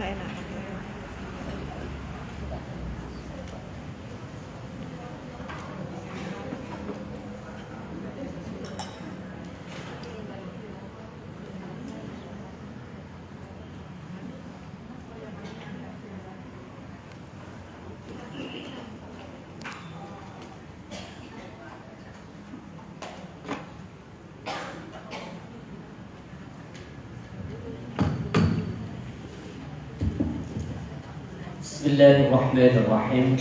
nggak enak. Bismillahirrahmanirrahim.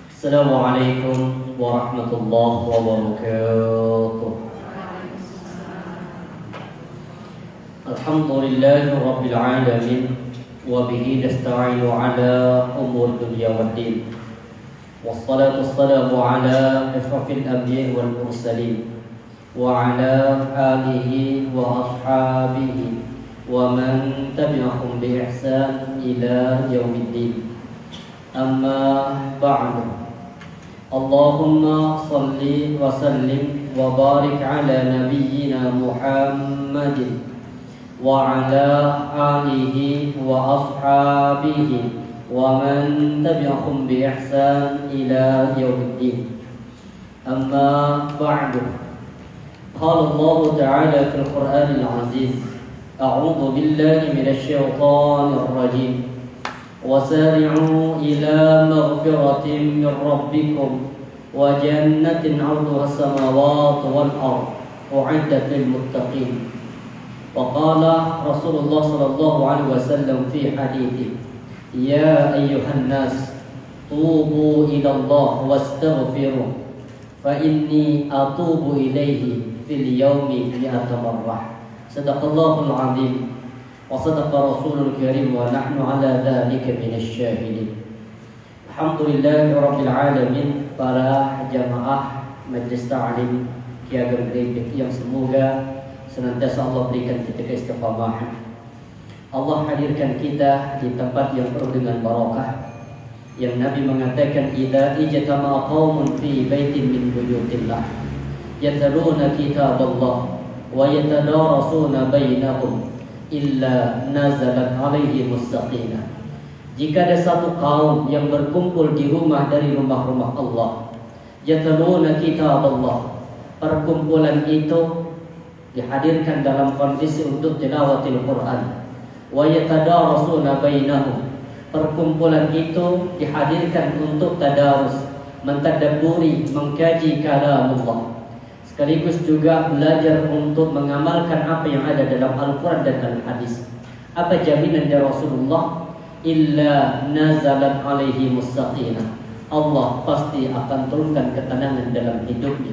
Assalamualaikum warahmatullahi wabarakatuh. Alhamdulillahi rabbil alamin wa bihi nasta'inu ala umur dunya waddin. Wassalatu wassalamu ala ashrafil anbiya'i wal mursalin wa ala alihi wa ashabihi wa man tabi'ahum bi ihsan ila yaumiddin. Amma ba'du. Allahumma salli wa sallim wa barik ala nabiyyina Muhammadin wa ala alihi wa ashabihi wa man tabi'ahum bi ihsan ila yaumiddin. Amma ba'du. Qala Allah Ta'ala fil Qur'anil 'Aziz. أعوذ بالله من الشيطان الرجيم وسارعوا إلى مغفرة من ربكم وجنة عرضها السماوات والأرض أعدت للمتقين. وقال رسول الله صلى الله عليه وسلم في حديثه يا أيها الناس توبوا إلى الله واستغفروا فإني أتوب إليه في اليوم 100 مرة. Sadaqallahul azim wa sadaqa rasulul karim wa nahnu ala dzalika minasy syahidin. Alhamdulillahirabbil alamin. Para jamaah Majelis Ta'lim Ki Ageng Grepek yang semoga senantiasa Allah berikan kita keistiqamahan. Allah hadirkan kita di tempat yang penuh dengan barakah, yang Nabi mengatakan idza ijtama'a qaumun fi baitin min buyutillah yatluna kitaballah wa yatadarasuna bainahum illa nazalat alaihimus sakinah. Jika ada satu kaum yang berkumpul di rumah dari rumah-rumah Allah, yatluna kitaballah, perkumpulan itu dihadirkan dalam kondisi untuk tilawatil Quran. Wa yatadarasuna bainahum, perkumpulan itu dihadirkan untuk tadarus, mentadabburi, mengkaji kalamullah, sekaligus juga belajar untuk mengamalkan apa yang ada dalam Al-Quran dan Al-Hadis. Apa jaminan dari Rasulullah? Illa nazalat alaihi mustaqinah, Allah pasti akan turunkan ketenangan dalam hidupnya.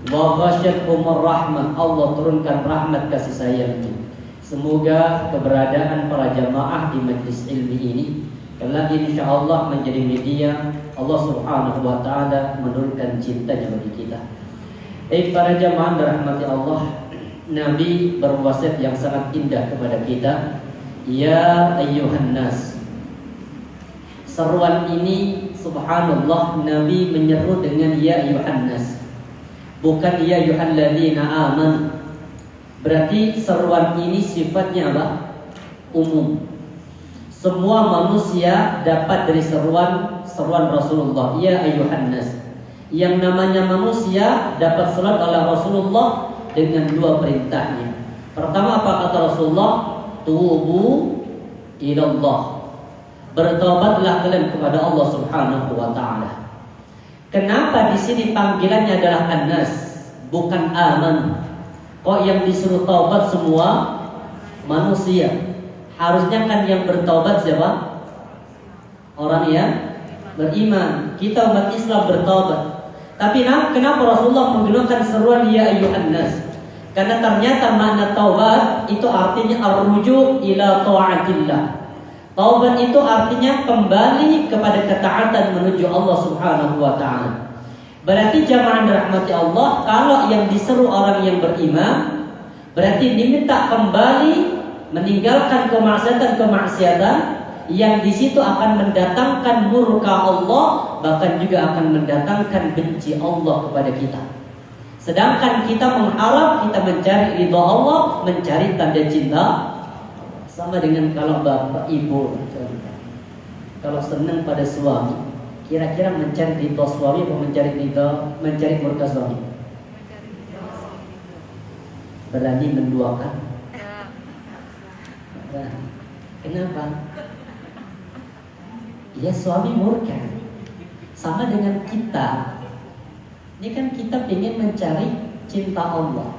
Wa ghasyyathumur rahmah, Allah turunkan rahmat kasih sayangnya. Semoga keberadaan para jamaah di majlis ilmi ini kelak insyaallah menjadi media Allah Subhanahu wa taala menurunkan cintanya bagi kita. Para jamaah dirahmati Allah, Nabi berwasiat yang sangat indah kepada kita. Ya ayyuhan nas. Seruan ini subhanallah, Nabi menyeru dengan ya ayyuhan nas, bukan ya ayyuhalladzina amanu. Berarti seruan ini sifatnya apa? Umum. Semua manusia dapat dari seruan Rasulullah ya ayyuhan nas. Yang namanya manusia dapat salat oleh Rasulullah dengan dua perintahnya. Pertama apa kata Rasulullah? Tubu ilallah, bertobatlah kalian kepada Allah Subhanahu wa taala. Kenapa di sini panggilannya adalah an-nas bukan aman? Kok yang disuruh taubat semua manusia? Harusnya kan yang bertaubat siapa? Orang yang beriman. Kita umat Islam bertaubat. Tapi kenapa Rasulullah menggunakan seruan ya ayyuhan nas? Karena ternyata makna taubat itu artinya ar-ruju' ila ta'atillah. Taubat itu artinya kembali kepada ketaatan menuju Allah Subhanahu wa taala. Berarti jamaah dirahmati Allah, kalau yang diseru orang yang beriman berarti diminta kembali meninggalkan kemaksiatan yang di situ akan mendatangkan murka Allah, bahkan juga akan mendatangkan benci Allah kepada kita. Sedangkan kita mengharap, kita mencari ridha Allah, mencari tanda cinta Sama dengan kalau bapak ibu, kalau senang pada suami, kira-kira mencari ridho suami atau mencari murka suami? Berani menduakan? Nah, kenapa? Ya suami murka. Sama dengan kita. Ini kan kita ingin mencari cinta Allah.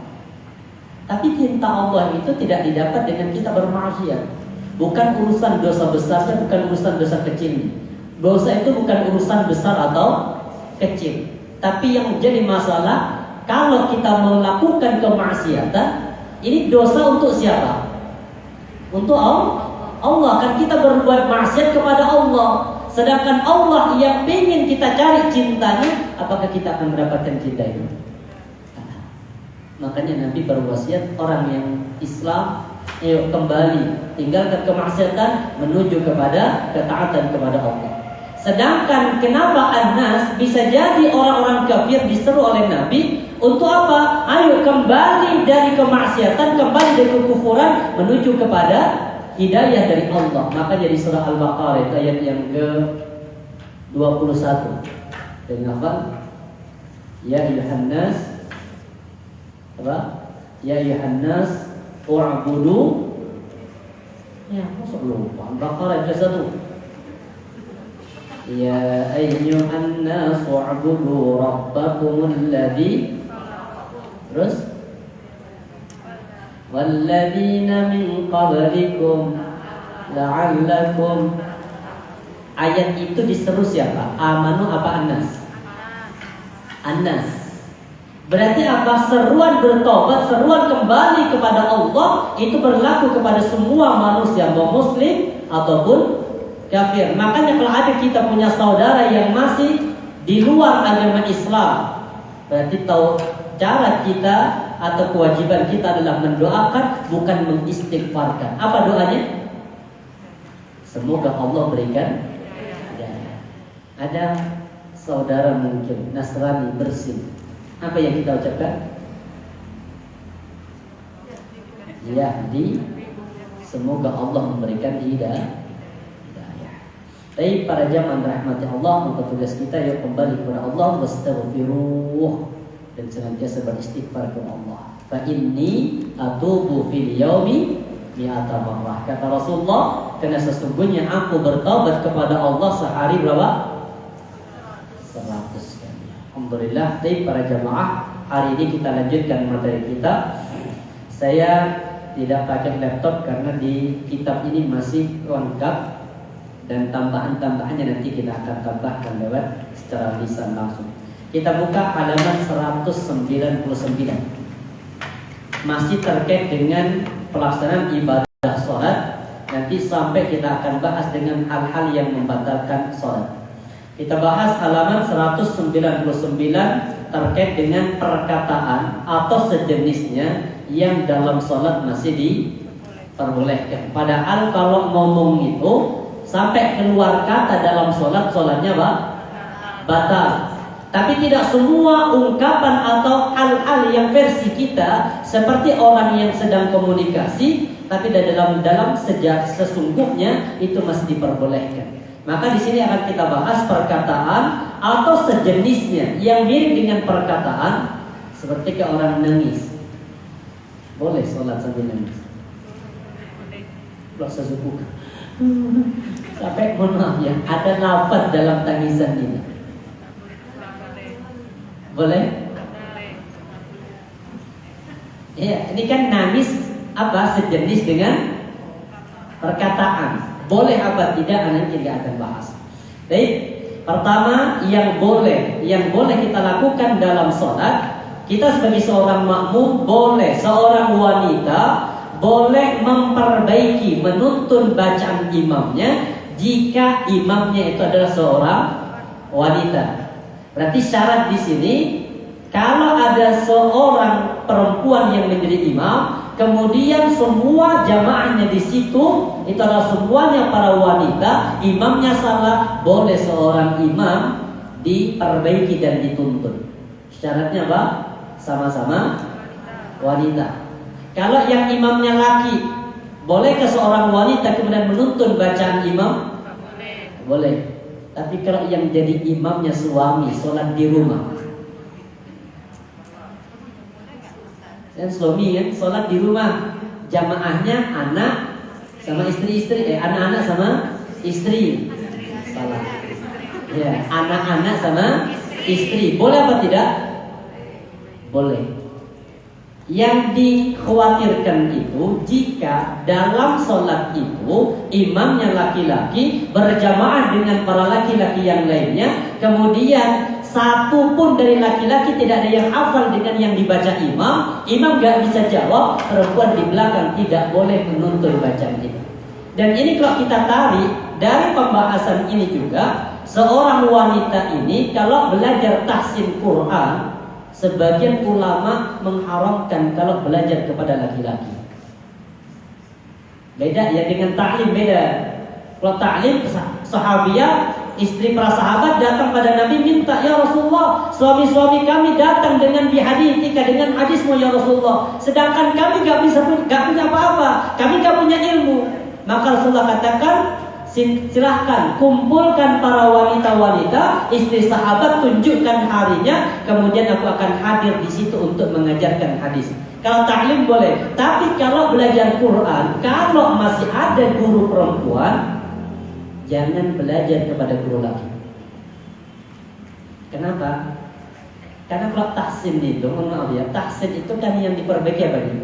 Tapi cinta Allah itu tidak didapat dengan kita bermaksiat. Bukan urusan dosa besar dan bukan urusan dosa kecil. Dosa itu bukan urusan besar atau kecil. Tapi yang menjadi masalah, kalau kita melakukan kemaksiatan, ini dosa untuk siapa? Untuk Allah. Kan kita berbuat maksiat kepada Allah. Sedangkan Allah yang ingin kita cari cintanya, apakah kita akan mendapatkan cinta itu? Makanya Nabi berwasiat orang yang Islam, ayo kembali, tinggalkan kemaksiatan, menuju kepada ketaatan kepada Allah. Sedangkan kenapa An-Nas bisa jadi orang-orang kafir diseru oleh Nabi untuk apa? Ayo kembali dari kemaksiatan, kembali dari kekufuran, menuju kepada hidayah dari Allah. Maka jadi surah Al-Baqarah ayat yang ke-21 dengan apa? Ya ayyuhan nas, apa? Ya ayyuhan nas u'budu. Ya, masuk lupa. Al-Baqarah ayat 1. Ya ayyuhan nas u'budu rabbakumul ladzi. Terus walladzina min qablikum la'allakum. Ayat itu diseru siapa? Amanu apa An-Nas? An-Nas. Berarti apa? Seruan bertobat, seruan kembali kepada Allah itu berlaku kepada semua manusia, mau muslim ataupun kafir. Makanya kalau ada kita punya saudara yang masih di luar agama Islam, berarti tahu cara kita atau kewajiban kita adalah mendoakan, bukan mengistighfarkan. Apa doanya? Semoga Allah berikan hidayah. Ada saudara mungkin Nasrani bersih. Apa yang kita ucapkan? Yahdi. Semoga Allah memberikan hidayah. Tapi para jamaah rahmati Allah, maka tugas kita yuk kembali kepada Allah, wastaghfiruh, dan senantiasa beristighfar kepada Allah. Fa inni atubu fil yaumi mi'ata marrah. Kata Rasulullah, karena sesungguhnya aku bertaubat kepada Allah sehari berapa? 100 kali. Alhamdulillah. Tapi para jamaah, hari ini kita lanjutkan materi kita. Saya tidak pakai laptop karena di kitab ini masih lengkap, dan tambahan-tambahannya nanti kita akan tambahkan lewat secara lisan langsung. Kita buka halaman 199. Masih terkait dengan pelaksanaan ibadah sholat. Nanti sampai kita akan bahas dengan hal-hal yang membatalkan sholat. Kita bahas halaman 199 terkait dengan perkataan atau sejenisnya yang dalam sholat masih diperbolehkan. Padahal kalau ngomong itu sampai keluar kata dalam sholat, sholatnya batal. Tapi tidak semua ungkapan atau hal-hal yang versi kita seperti orang yang sedang komunikasi, tapi dalam sesungguhnya itu masih diperbolehkan. Maka di sini akan kita bahas perkataan atau sejenisnya yang mirip dengan perkataan, seperti ke orang nangis. Boleh sholat sambil nangis? Belum sesuku. Sampai mohon maaf ya, ada lafaz dalam tangisan ini. Boleh? Iya, ini kan nangis apa sejenis dengan perkataan. Boleh apa tidak, nanti tidak akan bahas. Baik, pertama yang boleh kita lakukan dalam sholat, kita sebagai seorang makmum boleh, seorang wanita boleh memperbaiki, menuntun bacaan imamnya jika imamnya itu adalah seorang wanita. Berarti syarat di sini, kalau ada seorang perempuan yang menjadi imam, kemudian semua jamaahnya di situ itu adalah semuanya para wanita, imamnya salah, boleh seorang imam diperbaiki dan dituntun. Syaratnya apa? Sama-sama wanita. Kalau yang imamnya laki, Bolehkah seorang wanita kemudian menuntun bacaan imam? Boleh. Tapi kalau yang jadi imamnya suami, sholat di rumah. Dan suami kan sholat di rumah, jamaahnya anak sama istri-istri, anak-anak sama istri. Salah. Ya, anak-anak sama istri. Boleh apa tidak? Boleh. Yang dikhawatirkan itu jika dalam sholat itu imamnya laki-laki berjamaah dengan para laki-laki yang lainnya, kemudian satu pun dari laki-laki tidak ada yang hafal dengan yang dibaca imam gak bisa jawab, perempuan di belakang tidak boleh menuntun bacaan itu. Dan ini kalau kita tarik dari pembahasan ini juga, seorang wanita ini kalau belajar tahsin Quran, sebagian ulama mengharamkan kalau belajar kepada laki-laki. Beda ya dengan ta'lim, beda. Kalau ta'lim, sahabiah, istri para sahabat datang pada Nabi minta, ya Rasulullah, suami-suami kami datang dengan bihaditsika, dengan hadismu ya Rasulullah. Sedangkan kami gak punya apa-apa, kami gak punya ilmu. Maka Rasulullah katakan, silahkan kumpulkan para wanita-wanita, istri sahabat, tunjukkan harinya, kemudian aku akan hadir di situ untuk mengajarkan hadis. Kalau ta'lim boleh, tapi kalau belajar Quran, kalau masih ada guru perempuan, jangan belajar kepada guru laki. Kenapa? Karena kalau tahsin itu, mohon maaf ya, tahsin itu kan yang diperbaiki apa nih?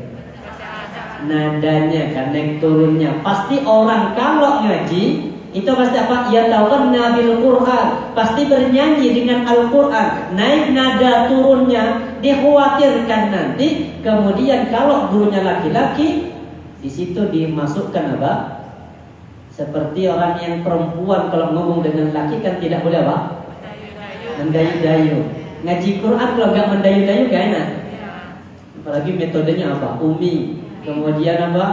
Nadanya kan, naik turunnya. Pasti orang kalau ngaji itu pasti apa? Ya tawanna bil Quran, pasti bernyanyi dengan Al-Quran. Naik nada turunnya, dikhawatirkan nanti kemudian kalau gurunya laki-laki, di situ dimasukkan apa? Seperti orang yang perempuan kalau ngomong dengan laki kan tidak boleh apa? Mendayu-dayu. Ngaji Quran kalau nggak mendayu-dayu gak enak. Apalagi metodenya apa? Umi. Kemudian apa?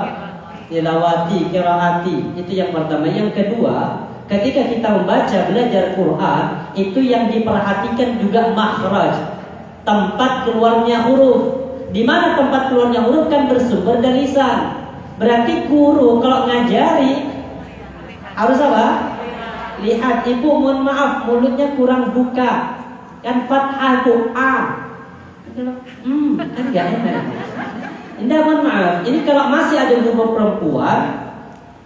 Tilawati, qiraati. Itu yang pertama. Yang kedua, ketika kita membaca, belajar Quran, itu yang diperhatikan juga makhraj, tempat keluarnya huruf. Di mana tempat keluarnya huruf kan bersumber dari lisan. Berarti guru kalau ngajari harus apa? Lihat, ibu mohon maaf mulutnya kurang buka. Kan fathah itu A. Kan gak enak. Indah, mohon maaf. Ini kalau masih ada guru perempuan,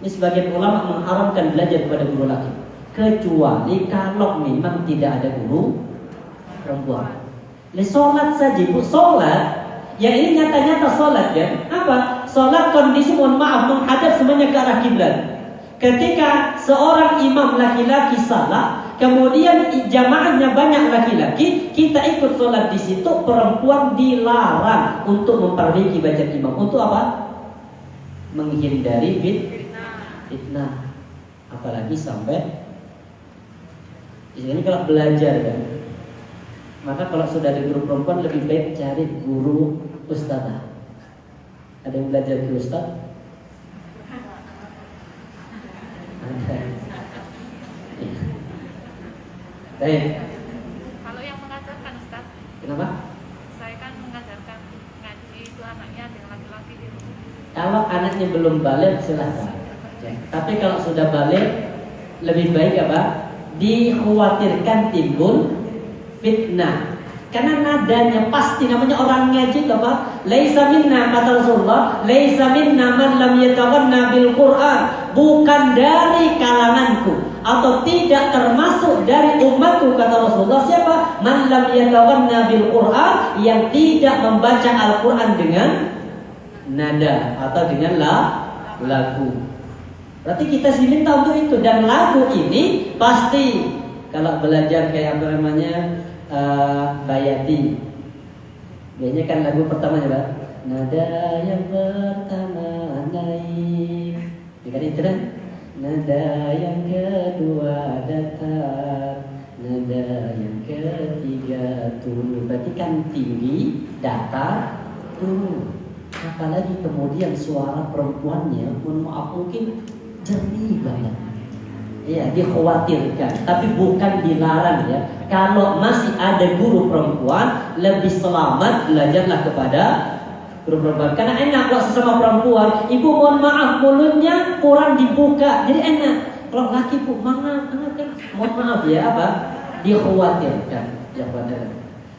ini sebagian ulama mengharamkan belajar kepada guru laki. Kecuali kalau memang tidak ada guru perempuan. Sholat saja, bu, sholat. Ya ini nyata-nyata sholat ya. Apa? Sholat kondisi mohon maaf menghadap semuanya ke arah kiblat. Ketika seorang imam laki-laki salah, kemudian jamaahnya banyak laki-laki, kita ikut sholat di situ, perempuan dilarang untuk memperbaiki bacaan imam. Untuk apa? Menghindari fitnah. Apalagi sampai ini kalau belajar kan. Maka kalau sudah ada guru perempuan, lebih baik cari guru ustadzah. Ada yang belajar guru ustadz? Baik. Kalau yang mengajarkan Ustaz, kenapa? Saya kan mengajarkan ngaji itu anaknya dengan laki-laki di rumah. Kalau anaknya belum balik silahkan. Tapi kalau sudah balik, lebih baik apa? Dikhawatirkan timbul fitnah. Karena nadanya pasti, namanya orang ngaji apa? Laisa minna, kata Rasulullah, laisa minna man lam yatawanna bil Quran. Bukan dari kalanganku atau tidak termasuk dari umatku, kata Rasulullah. Siapa? Man lam yatawanna bil Quran, yang tidak membaca Al-Quran dengan nada atau dengan lagu. Berarti kita diminta untuk itu. Dan lagu ini pasti kalau belajar kayak apa namanya, Bayati, biasanya kan lagu pertamanya Pak, nada yang pertama naik, kan itu kan? Nada yang kedua datar, nada yang ketiga turun. Berarti kan tinggi, datar, turun. Apalagi kemudian suara perempuannya, mohon maaf mungkin jernih banget. Iya, dikhawatirkan, tapi bukan dilarang ya. Kalau masih ada guru perempuan, lebih selamat belajarlah kepada guru perempuan. Karena enak kalau sesama perempuan, ibu mohon maaf mulutnya kurang dibuka, jadi enak. Kalau laki bu, maaf kan, mohon maaf ya apa? Dikhawatirkan, dikhawatirkan.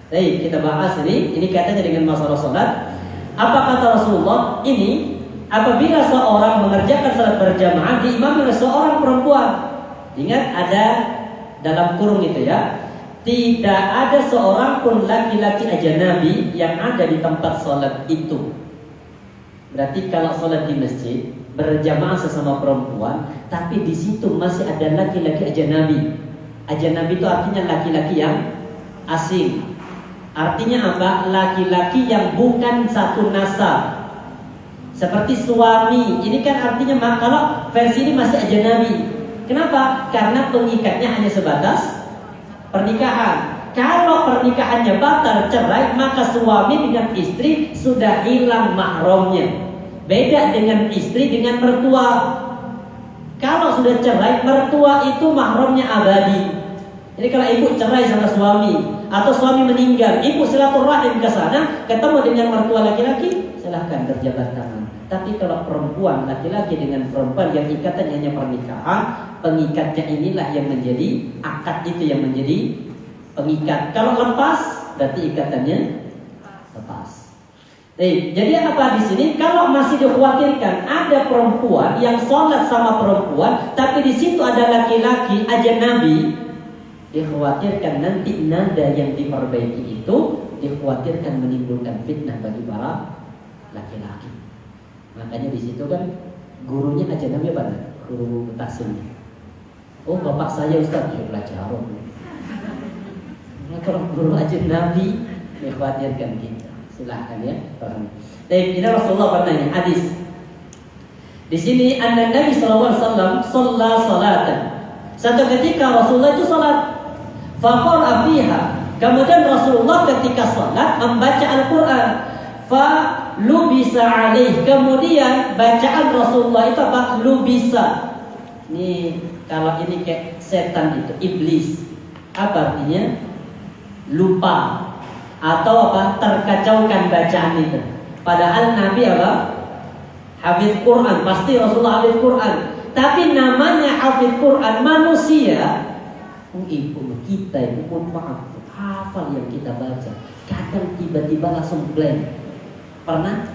Baik, kita bahas ini kaitannya dengan masalah salat. Apa kata Rasulullah? Ini apabila seorang mengerjakan salat berjamaah diimami oleh seorang perempuan. Ingat ada dalam kurung itu ya. Tidak ada seorang pun laki-laki ajnabi yang ada di tempat sholat itu. Berarti kalau sholat di masjid berjamaah sesama perempuan, tapi di situ masih ada laki-laki ajnabi. Ajnabi itu artinya laki-laki yang asing. Artinya apa? Laki-laki yang bukan satu nasab. Seperti suami. Ini kan artinya kalau versi ini masih ajnabi. Kenapa? Karena pengikatnya hanya sebatas pernikahan. Kalau pernikahannya batal cerai, maka suami dengan istri sudah hilang mahramnya. Beda dengan istri dengan mertua. Kalau sudah cerai, mertua itu mahramnya abadi. Jadi kalau ibu cerai sama suami atau suami meninggal, ibu silaturahim ke sana, ketemu dengan mertua laki-laki, silahkan berjabat tangan. Tapi kalau perempuan laki-laki dengan perempuan yang ikatannya hanya pernikahan, pengikatnya inilah yang menjadi akad, itu yang menjadi pengikat. Kalau lepas, berarti ikatannya lepas. Jadi apa di sini? Kalau masih dikhawatirkan ada perempuan yang sholat sama perempuan, tapi di situ ada laki-laki ajnabi, dikhawatirkan nanti nada yang diperbaiki itu dikhawatirkan menimbulkan fitnah bagi para laki-laki. Makanya di situ kan gurunya ajnabi apa? Guru taksimnya. Oh, bapak saya Ustaz, ya belajar. Nah, kalau guru ajnabi dikhawatirkan kita. Silahkan ya, paham. Baik, ini Rasulullah pernah hadis. Di sini Nabi sallallahu alaihi wasallam shalla salatan. Satu ketika Rasulullah itu salat. Faqara fiha. Kemudian Rasulullah ketika salat membaca Al-Qur'an. Fa lubisa alaih. Kemudian bacaan Rasulullah itu apa? Lubisa. Ini kalau ini kayak setan itu, iblis. Apa artinya? Lupa atau apa? Terkacaukan bacaan itu. Padahal Nabi apa? Hafidz Quran, pasti Rasulullah hafidz Quran. Tapi namanya hafidz Quran manusia. Ibu kita itu pun maaf, hafal yang kita baca. Kadang tiba-tiba langsung blank. Pernah?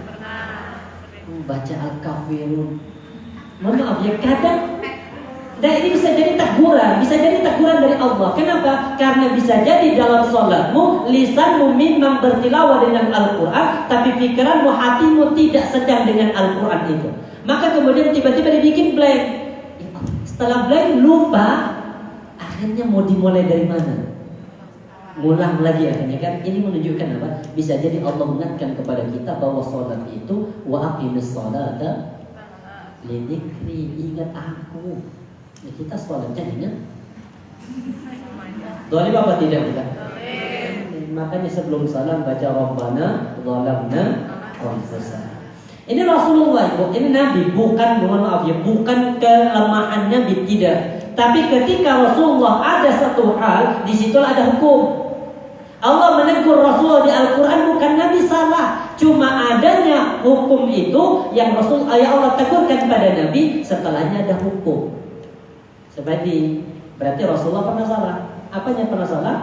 Baca Al-Kafirun. Maaf ya, kadang. Dan ini bisa jadi teguran dari Allah. Kenapa? Karena bisa jadi dalam sholatmu lisanmu memang bertilawah dengan Al-Quran, tapi pikiranmu, hatimu tidak sedang dengan Al-Quran itu. Maka kemudian tiba-tiba dibikin blank. Setelah blank lupa, akhirnya mau dimulai dari mana? Ngulang lagi akhirnya kan. Ini menunjukkan apa? Bisa jadi Allah mengingatkan kepada kita bahwa sholat itu wa aqimis sholata li dzikri, ingat aku. Ya, kita sholatnya ingat. Dolim apa tidak kita? Makanya sebelum salam baca Rabbana zalamna anfusana. Ini Rasulullah, ini Nabi, bukan, mohon maaf ya, bukan kelemahan Nabi, tidak. Tapi ketika Rasulullah ada satu hal, di situ ada hukum. Allah menegur Rasulullah di Al-Quran, bukan Nabi salah, cuma adanya hukum itu yang Allah tegurkan pada Nabi, setelahnya ada hukum. Seperti berarti Rasulullah pernah salah. Apanya pernah salah?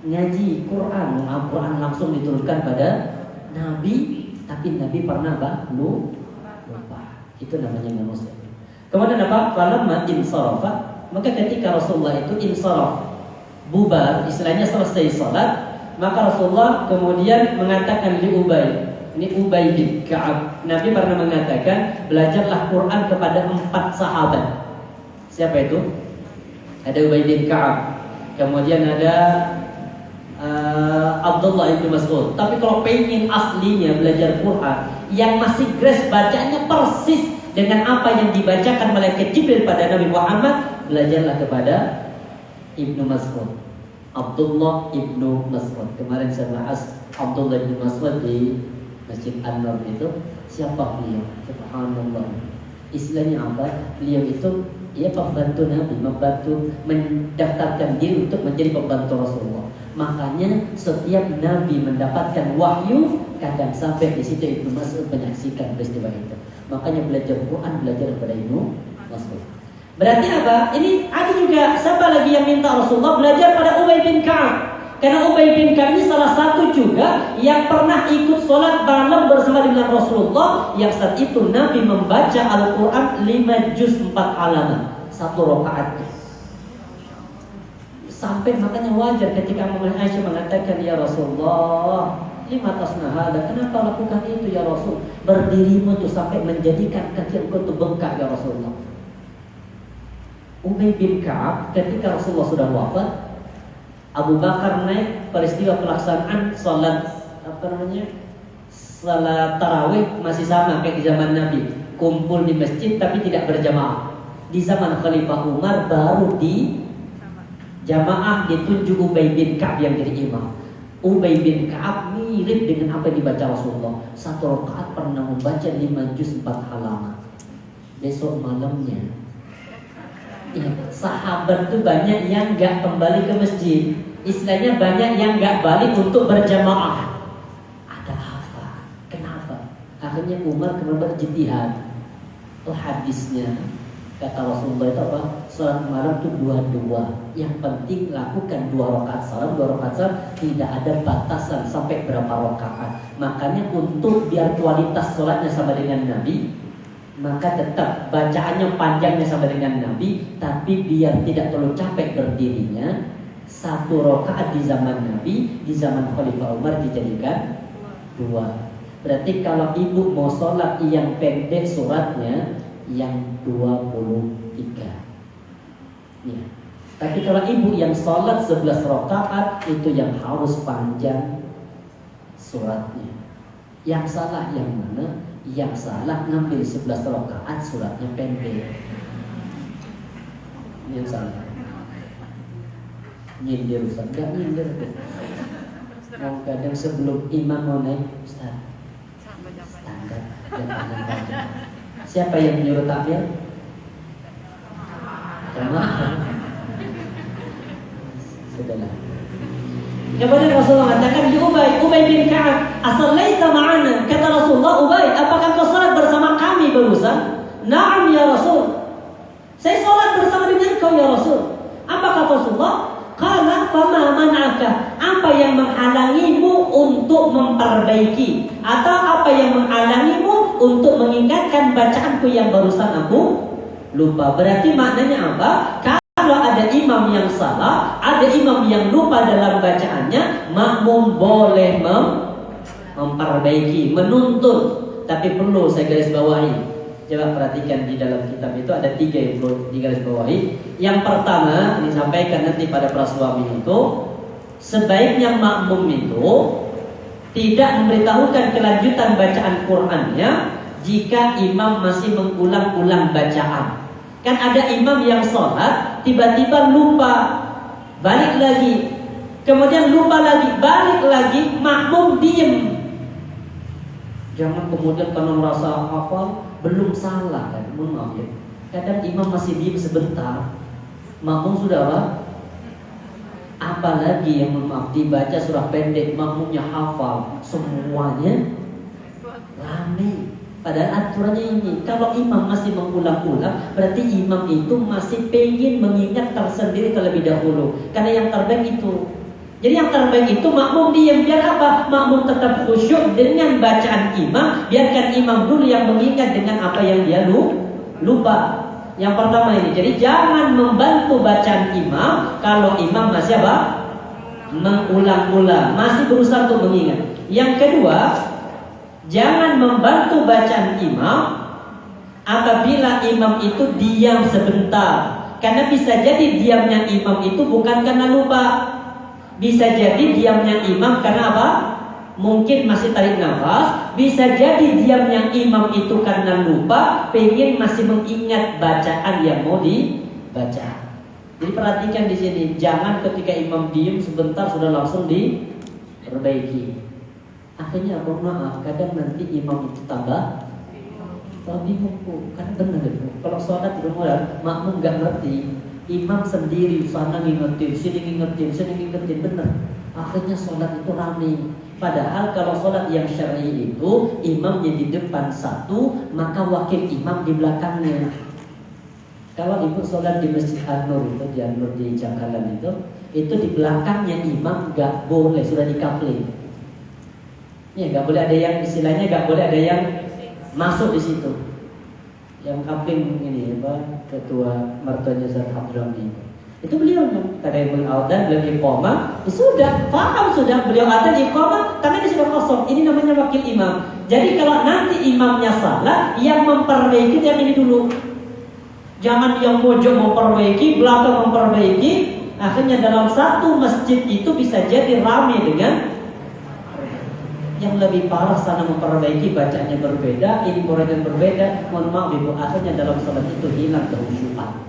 Ngaji Quran, Al-Quran langsung diturunkan pada Nabi, tapi Nabi pernah lupa. Itu namanya manusia. Kemudian apa? Falamma insarafa, maka ketika Rasulullah itu insaraf, bubar, istilahnya selesai salat, maka Rasulullah kemudian mengatakan li Ubay, ini Ubay bin Ka'ab. Nabi pernah mengatakan, belajarlah Quran kepada 4 sahabat. Siapa itu? Ada Ubay bin Ka'ab, kemudian ada Abdullah bin Mas'ud. Tapi kalau pengen aslinya belajar Quran yang masih grace, bacanya persis dengan apa yang dibacakan malaikat Jibril pada Nabi Muhammad, belajarlah kepada Ibnu Mas'ud, Abdullah Ibnu Mas'ud. Kemarin saya bahas Abdullah Ibnu Mas'ud di Masjid An-Nur itu. Siapa beliau? Subhanallah. Istilahnya apa? Beliau itu pembantu Nabi, membantu mendaftarkan diri untuk menjadi pembantu Rasulullah. Makanya setiap Nabi mendapatkan wahyu, kadang sampai di situ Ibnu Mas'ud menyaksikan peristiwa itu. Makanya belajar Quran, belajar kepada Ibnu Mas'ud. Berarti apa? Ini ada juga siapa lagi yang minta Rasulullah belajar pada Ubay bin Ka'ab. Karena Ubay bin Ka'ab ini salah satu juga yang pernah ikut sholat malam bersama dengan Rasulullah. Yang saat itu Nabi membaca Al-Quran 5 juz 4 halaman, 1 rakaat. Sampai makanya wajar ketika Aisyah mengatakan, ya Rasulullah, lima tasna hada, kenapa lakukan itu ya Rasul? Berdirimu tuh sampai menjadikan kaki engkau tuh bengkak ya Rasulullah. Ubay bin Ka'ab ketika Rasulullah sudah wafat, Abu Bakar naik peristiwa pelaksanaan salat salat tarawih masih sama kayak di zaman Nabi, kumpul di masjid tapi tidak berjamaah. Di zaman Khalifah Umar baru di jamaah ditunjuk Ubay bin Ka'ab yang jadi imam. Ubay bin Ka'ab mirip dengan apa yang dibaca Rasulullah. 1 rakaat pernah membaca 5 juz 4 halaman. Besok malamnya ya, sahabat tuh banyak yang gak kembali ke masjid. Istilahnya banyak yang gak balik untuk berjamaah. Ada apa? Kenapa? Akhirnya Umar kemudian berjihad. Itu hadisnya kata Rasulullah itu apa? Salat malam itu 2-2. Yang penting lakukan 2 rakaat salam, 2 rakaat salam. Tidak ada batasan sampai berapa rakaat. Makanya untuk biar kualitas salatnya sama dengan Nabi, maka tetap bacaannya panjangnya sama dengan Nabi, tapi biar tidak terlalu capek berdirinya, 1 rakaat di zaman Nabi, di zaman Khalifah Umar dijadikan 2. Berarti kalau ibu mau sholat yang pendek suratnya yang 23 ya. Tapi kalau ibu yang sholat 11 rakaat itu yang harus panjang suratnya. Yang salah yang mana? Yang salah ngambil 11 rakaat suratnya pendek. Yang salah nyindir Ustaz, enggak nyindir tuh. Kadang sebelum imam mau naik, Ustaz standar jangan baca. Siapa yang menyuruh takbir? Jamaah. Sudahlah. Kemudian Rasulullah katakan di Ubay bin Ka'ab, "Asallaita ma'ana?" Kata Rasulullah, "Ubay, apakah kau salat bersama kami barusan?" "Na'am ya Rasul." "Saya salat bersama dengan kau ya Rasul." Apa kata Rasulullah? "Qala fama man'aka?" Apa yang menghalangimu untuk memperbaiki atau apa yang menghalangimu untuk mengingatkan bacaanku yang barusan aku lupa? Berarti maknanya apa? Kalau ada imam yang salah, ada imam yang lupa dalam bacaannya, makmum boleh memperbaiki, menuntun. Tapi perlu saya garis bawahi. Coba perhatikan di dalam kitab itu ada 3 yang perlu digaris bawahi. Yang pertama, disampaikan nanti pada para suami itu, sebaiknya makmum itu tidak memberitahukan kelanjutan bacaan Qur'annya jika imam masih mengulang-ulang bacaan. Kan ada imam yang sholat tiba-tiba lupa, balik lagi, kemudian lupa lagi, balik lagi, makmum diem. Jangan kemudian karena merasa hafal belum salah kan, mohon maaf ya. Kadang imam masih diem sebentar, makmum sudah apa? Apalagi yang maaf dibaca surah pendek, makmumnya hafal semuanya, rame. Padahal aturannya ini, kalau imam masih mengulang-ulang, berarti imam itu masih pengen mengingat tersendiri terlebih dahulu. Karena yang terbaik itu. Jadi yang terbaik itu makmum diam. Biar apa? Makmum tetap khusyuk dengan bacaan imam. Biarkan imam dulu yang mengingat dengan apa yang dia lupa. Yang pertama ini. Jadi jangan membantu bacaan imam kalau imam masih apa? Mengulang-ulang, masih berusaha untuk mengingat. Yang kedua, jangan membantu bacaan imam apabila imam itu diam sebentar. Karena bisa jadi diamnya imam itu bukan karena lupa. Bisa jadi diamnya imam karena apa? Mungkin masih tarik nafas. Bisa jadi diamnya imam itu karena lupa, pengen masih mengingat bacaan yang mau dibaca. Jadi perhatikan di sini, jangan ketika imam diam sebentar sudah langsung diperbaiki. Akhirnya apa? Maaf, kadang nanti imam itu tambah bingung. Karena benar itu. Kalau sholat benar, makmum nggak ngerti. Imam sendiri sana ngingetin, sini ngingetin, benar. Akhirnya sholat itu ramai. Padahal kalau sholat yang syar'i itu imamnya di depan satu, maka wakil imam di belakangnya. Kalau ibu sholat di Masjid An-Nur itu, di An-Nur di Jangkalan itu di belakangnya imam nggak boleh, sudah dikapling. Ya, nggak boleh ada yang istilahnya, nggak boleh ada yang masuk di situ. Yang kapling ini apa, ketua mertuanya Ustaz Abdurrahman itu beliau yang tadayul audan beliau iqamah, sudah paham, sudah beliau ada di iqamah karena dia sudah kosong. Ini namanya wakil imam. Jadi kalau nanti imamnya salah, yang memperbaiki yang ini dulu. Jangan yang pojok memperbaiki, belakang memperbaiki. Akhirnya dalam satu masjid itu bisa jadi ramai dengan yang lebih parah, sana memperbaiki bacaannya berbeda, ini muridnya berbeda. Mohon maaf ibu, akhirnya dalam sholat itu hilang kehusyuan.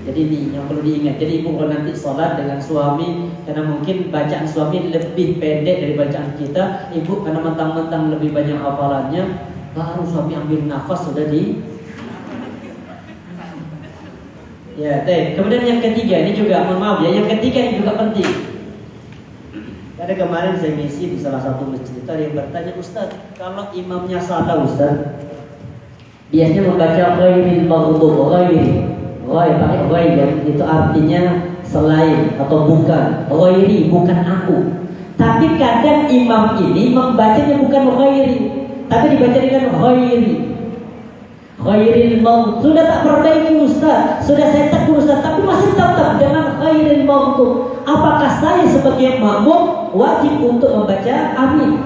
Jadi ini yang perlu diingat. Jadi ibu kalau nanti sholat dengan suami, karena mungkin bacaan suami lebih pendek dari bacaan kita, ibu karena mentang-mentang lebih banyak hafalannya, baru suami ambil nafas sudah di. Ya, kemudian yang ketiga ini juga, mohon maaf ya, yang ketiga ini juga penting. Ada kemarin saya ngisi di salah satu masjid, ada yang bertanya, Ustaz, kalau imamnya salah Ustaz, biasanya membaca ghairil maghdub, pakai ghair, itu artinya selain atau bukan, ghairi bukan aku. Tapi kadang imam ini membacanya bukan ghairi, tapi dibaca dengan ghairil maghdub. Sudah tak perbaiki Ustaz, sudah saya tegur Ustaz, tapi masih tetap dengan ghairil maghdub. Apakah saya sebagai makmum wajib untuk membaca amin?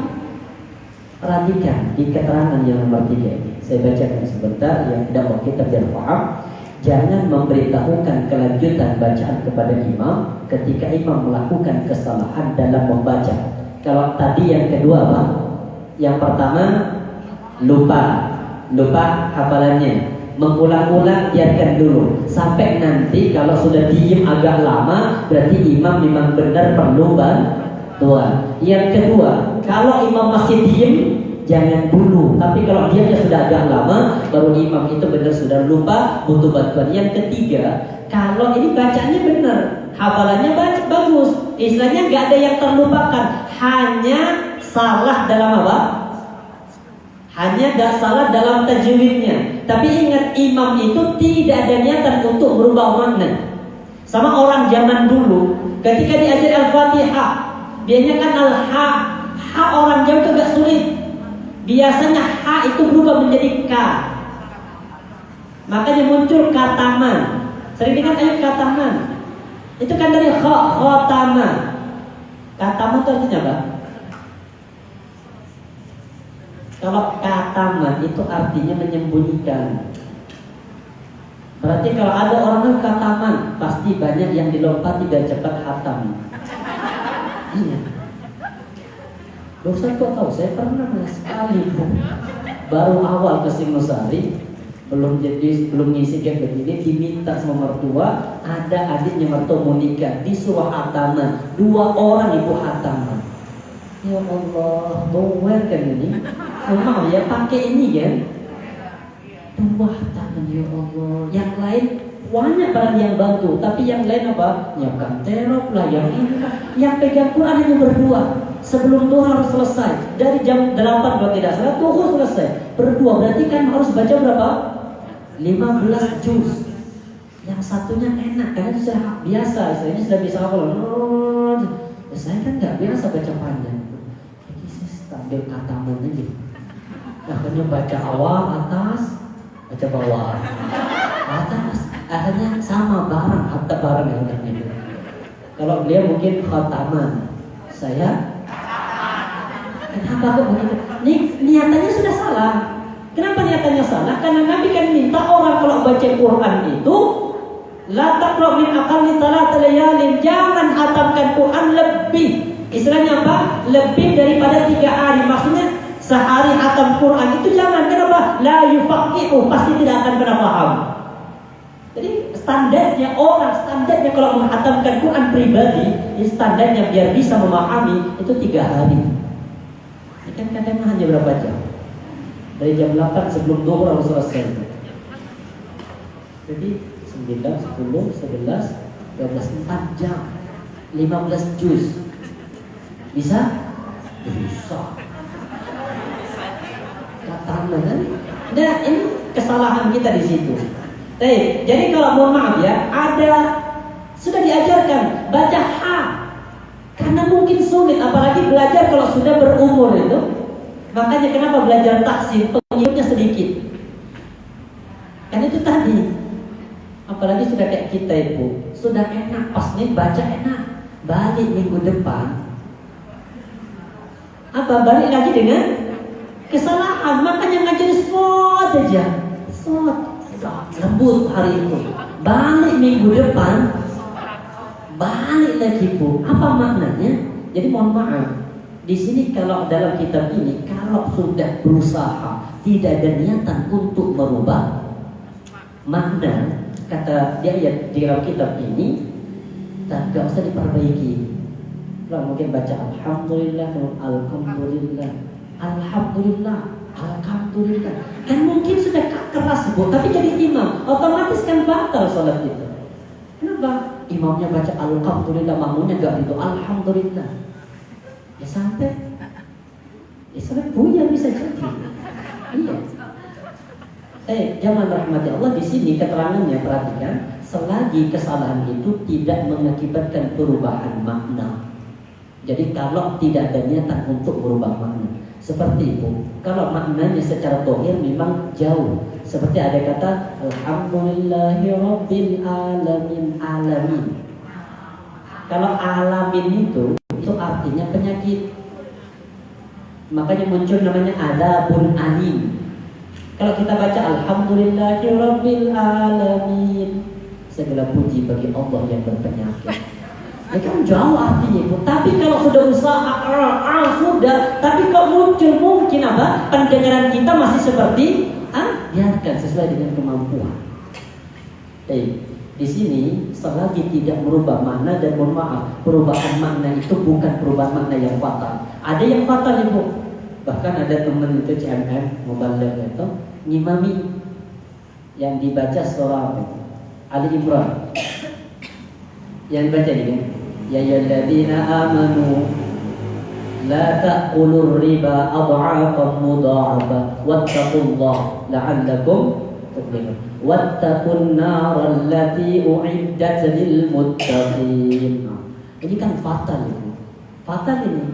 Perhatikan di keterangan yang nomor 3 ini. Saya bacakan sebentar yang tidak kita biar paham. Jangan memberitahukan kelanjutan bacaan kepada imam ketika imam melakukan kesalahan dalam membaca. Kalau tadi yang kedua apa? Yang pertama lupa hafalannya. Mengulang-ulang biarkan dulu sampai nanti kalau sudah diem agak lama berarti imam memang benar perlu bantuan. Yang kedua, kalau imam masih diem jangan dulu, tapi kalau diamnya sudah agak lama baru imam itu benar sudah lupa butuh bantuan. Yang ketiga, kalau ini bacanya benar, hafalannya bagus, istilahnya nggak ada yang terlupakan, hanya salah dalam apa? Hanya gak salah dalam tajwidnya. Tapi ingat, imam itu tidak ada niatan untuk merubah makna. Sama orang zaman dulu, ketika diajar Al-Fatihah, biasanya kan al-ha, ha orang Jawa itu agak sulit. Biasanya ha itu berubah menjadi ka. Makanya muncul kataman. Sering dengar ayo kataman. Itu kan dari khotama. Kataman itu artinya apa? Kalau kataman itu artinya menyembunyikan. Berarti kalau ada orang kataman, pasti banyak yang dilompati dan cepat hatam. Iya. Ustaz kok tahu? Saya pernah sekali baru awal ke Singosari, belum ngisi gap begini, diminta sama mertua, ada adiknya mertua mau nikah, disuruh hataman, 2 orang ibu hataman. Ya Allah, bawel kan ini. Memang ya pakai ini kan. 2 hataman ya Allah. Yang lain banyak barang yang bantu, tapi yang lain apa? Nyiapkan terop lah, yang ini lah. Yang pegang Quran hanya berdua. Sebelum duha harus selesai. Dari jam 8 kalau tidak salah duha selesai. Berdua berarti kan harus baca berapa? 15 juz. Yang satunya enak karena sudah biasa, istilahnya sudah bisa hafal. Saya kan nggak biasa baca panjang. Jadi saya stabil kataman aja. Akhirnya baca awal atas, baca bawah atas. Akhirnya sama bareng yang ini. Kalau beliau mungkin khataman, saya kenapa kok begitu? Niatannya sudah salah. Kenapa niatannya salah? Karena Nabi kan minta orang kalau baca Quran itu la taqra min aqalli 3 layalin, jangan hatamkan Quran lebih. Istilahnya apa? Lebih daripada 3 hari. Maksudnya sehari hatam Quran itu jangan. Kenapa? La yufaqihu, pasti tidak akan pernah paham. Jadi standarnya kalau menghatamkan Quran pribadi, standarnya biar bisa memahami itu 3 hari. Ini kan kadang hanya berapa jam? Dari jam 8 sebelum duhur harus selesai. Jadi 9, 10, 11, 12, 4 jam, 15 juz. Bisa? Bisa. Katakan kan? Nah, ini kesalahan kita di situ. Jadi kalau mohon maaf ya, sudah diajarkan baca ha. Karena mungkin sulit, apalagi belajar kalau sudah berumur itu. Makanya kenapa belajar tahsin pengikutnya sedikit. Kan itu tadi. Apalagi sudah kayak kita ibu, sudah enak pas nih baca enak. Balik minggu depan, balik lagi dengan kesalahan. Makanya ngajar short aja, short, lembut hari itu. Balik minggu depan, balik lagi bu. Apa maknanya? Jadi mohon maaf, di sini kalau dalam kitab ini, kalau sudah berusaha tidak ada niatan untuk merubah makna, kata dia ya di dalam kitab ini, tak usah diperbaiki. Kalau mungkin baca alhamdulillah, alhamdulillah, alhamdulillah, alhamdulillah. Kan mungkin sudah keras bu, tapi jadi imam, otomatis kan batal sholat itu. Kenapa? Imamnya baca alhamdulillah, makmumnya enggak itu alhamdulillah. Ya sampai buyar bisa jadi. Iya. Jangan rahmati Allah, di sini keterangannya perhatikan, selagi kesalahan itu tidak mengakibatkan perubahan makna. Jadi kalau tidak ada niatan untuk berubah makna, seperti itu. Kalau maknanya secara zahir memang jauh, seperti ada kata alhamdulillahirabbil alamin. Kalau alamin itu artinya penyakit. Makanya muncul namanya adabun alim. Kalau kita baca alhamdulillahirabbil alamin, segala puji bagi Allah yang berpenyakit. Ya kan jauh artinya itu. Tapi kalau sudah usaha sudah, tapi kok muncul mungkin pendengaran kita masih seperti biarkan sesuai dengan kemampuan. Di sini selagi tidak merubah makna, dan mohon maaf, perubahan makna itu bukan perubahan makna yang fatal. Ada yang fatal ibu. Bahkan ada teman itu CMM Mubaligh itu ngimami yang dibaca surah Ali Imran. Yang dibaca ini ya ayyuhalladzina amanu la ta'kulur riba adha'afan mudha'afa wattaqullaha la'allakum tuflihun wattaqun naral lati u'iddat lil muttaqin. Ini kan fatal ini. Fatal ini.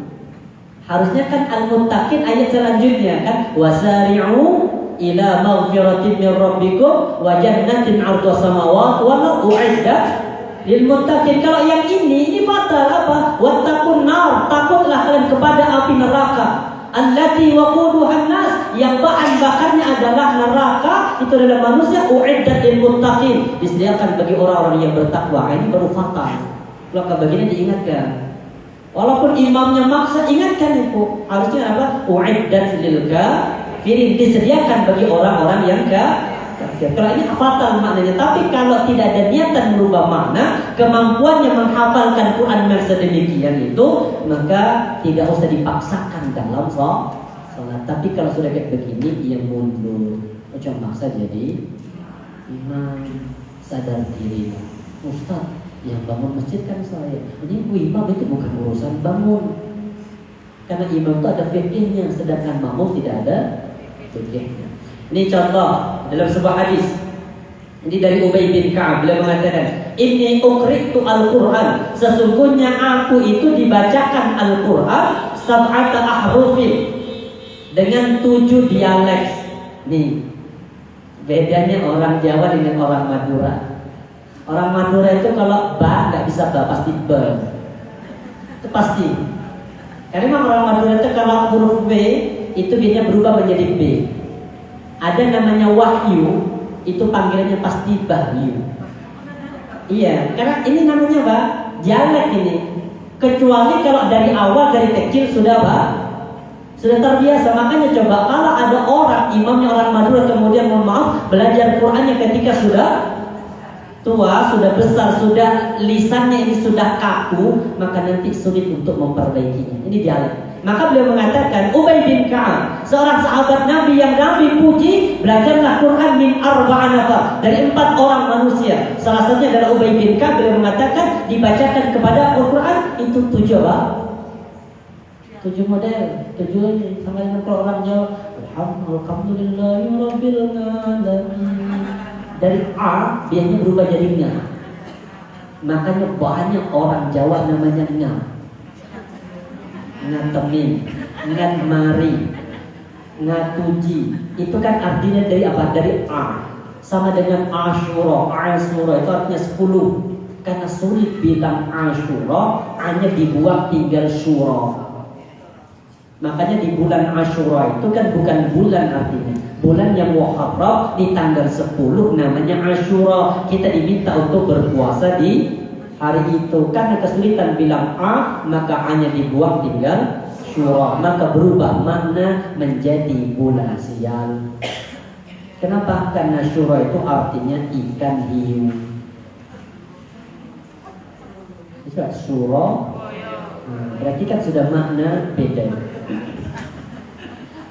Harusnya kan al-muttaqin ayat selanjutnya kan wasari'u ila maghfiratin min rabbikum wa jannatin 'arduha samawati wal ardu u'iddat lil muttaqin. Kalau yang ini fatal apa? Wattaqun nar, takutlah kalian kepada api neraka. Allati waquduhan nas, yang bahan bakarnya adalah neraka, itu adalah manusia, u'iddat lil muttaqin, disediakan bagi orang-orang yang bertakwa. Ini baru fatal. Kalau kebagiannya diingatkan. Walaupun imamnya maksa, ingatkan itu. Harusnya apa? U'iddat lil kafirin, disediakan bagi orang-orang yang kafir. Kalau ini fatal maknanya. Tapi kalau tidak ada niatan merubah makna, kemampuannya menghafalkan Quran yang sedemikian itu, maka tidak usah dipaksakan dalam sholat. Tapi kalau sudah kayak begini, dia mundur. Jangan maksa jadi imam. Sadar diri. Ustaz, yang bangun masjid kan saya. Ini imam itu bukan urusan bangun. Karena imam itu ada fikihnya, sedangkan makmum tidak ada fikihnya. Ini contoh dalam sebuah hadis. Ini dari Ubay bin Ka'ab, beliau mengatakan, "Inni uqri'tu al-Qur'an." Sesungguhnya aku itu dibacakan Al-Qur'an sab'ata ahrufin, dengan 7 dialek. Nih, bedanya orang Jawa dengan orang Madura. Orang Madura itu kalau ba nggak bisa ba, pasti be. Itu pasti. Karena orang Madura itu kalau huruf B itu biasanya berubah menjadi B. Ada namanya wahyu, itu panggilannya pasti bahyu. Iya, karena ini namanya apa? Dialek ini. Kecuali kalau dari awal, dari kecil sudah apa? Sudah terbiasa. Makanya coba kalau ada orang, imamnya orang Madura, kemudian mohon maaf, belajar Qur'annya ketika sudah tua, sudah besar, sudah lisannya ini sudah kaku, maka nanti sulit untuk memperbaikinya. Ini dialek. Maka beliau mengatakan, Ubay bin Ka'ab, seorang sahabat Nabi yang Nabi puji, belajarlah Quran min arba'a nafar, dari 4 orang manusia. Salah satunya adalah Ubay bin Ka'ab. Beliau mengatakan dibacakan kepada Al-Quran itu 7 apa? 7 model, 7 sama dengan kalau orang Jawa. Alhamdulillahirabbil alamin. Dari A biasanya berubah jadi nga. Makanya banyak orang Jawa namanya nga. Ngatemin, ngatmari, ngatuji. Itu kan artinya dari apa? Dari A. Sama dengan Asyura. Asyura itu artinya 10. Karena sulit bilang Asyura, hanya dibuat tinggal Syura. Makanya di bulan Asyura itu kan bukan bulan artinya. Bulan yang Muharram di tanggal 10 namanya Asyura. Kita diminta untuk berpuasa di hari itu. Karena kesulitan bilang A, maka hanya dibuat tinggal Syura. Maka berubah makna menjadi bulan sial. Kenapa? Karena Syura itu artinya ikan hiu. Bisa Syura. Berarti kan sudah makna beda.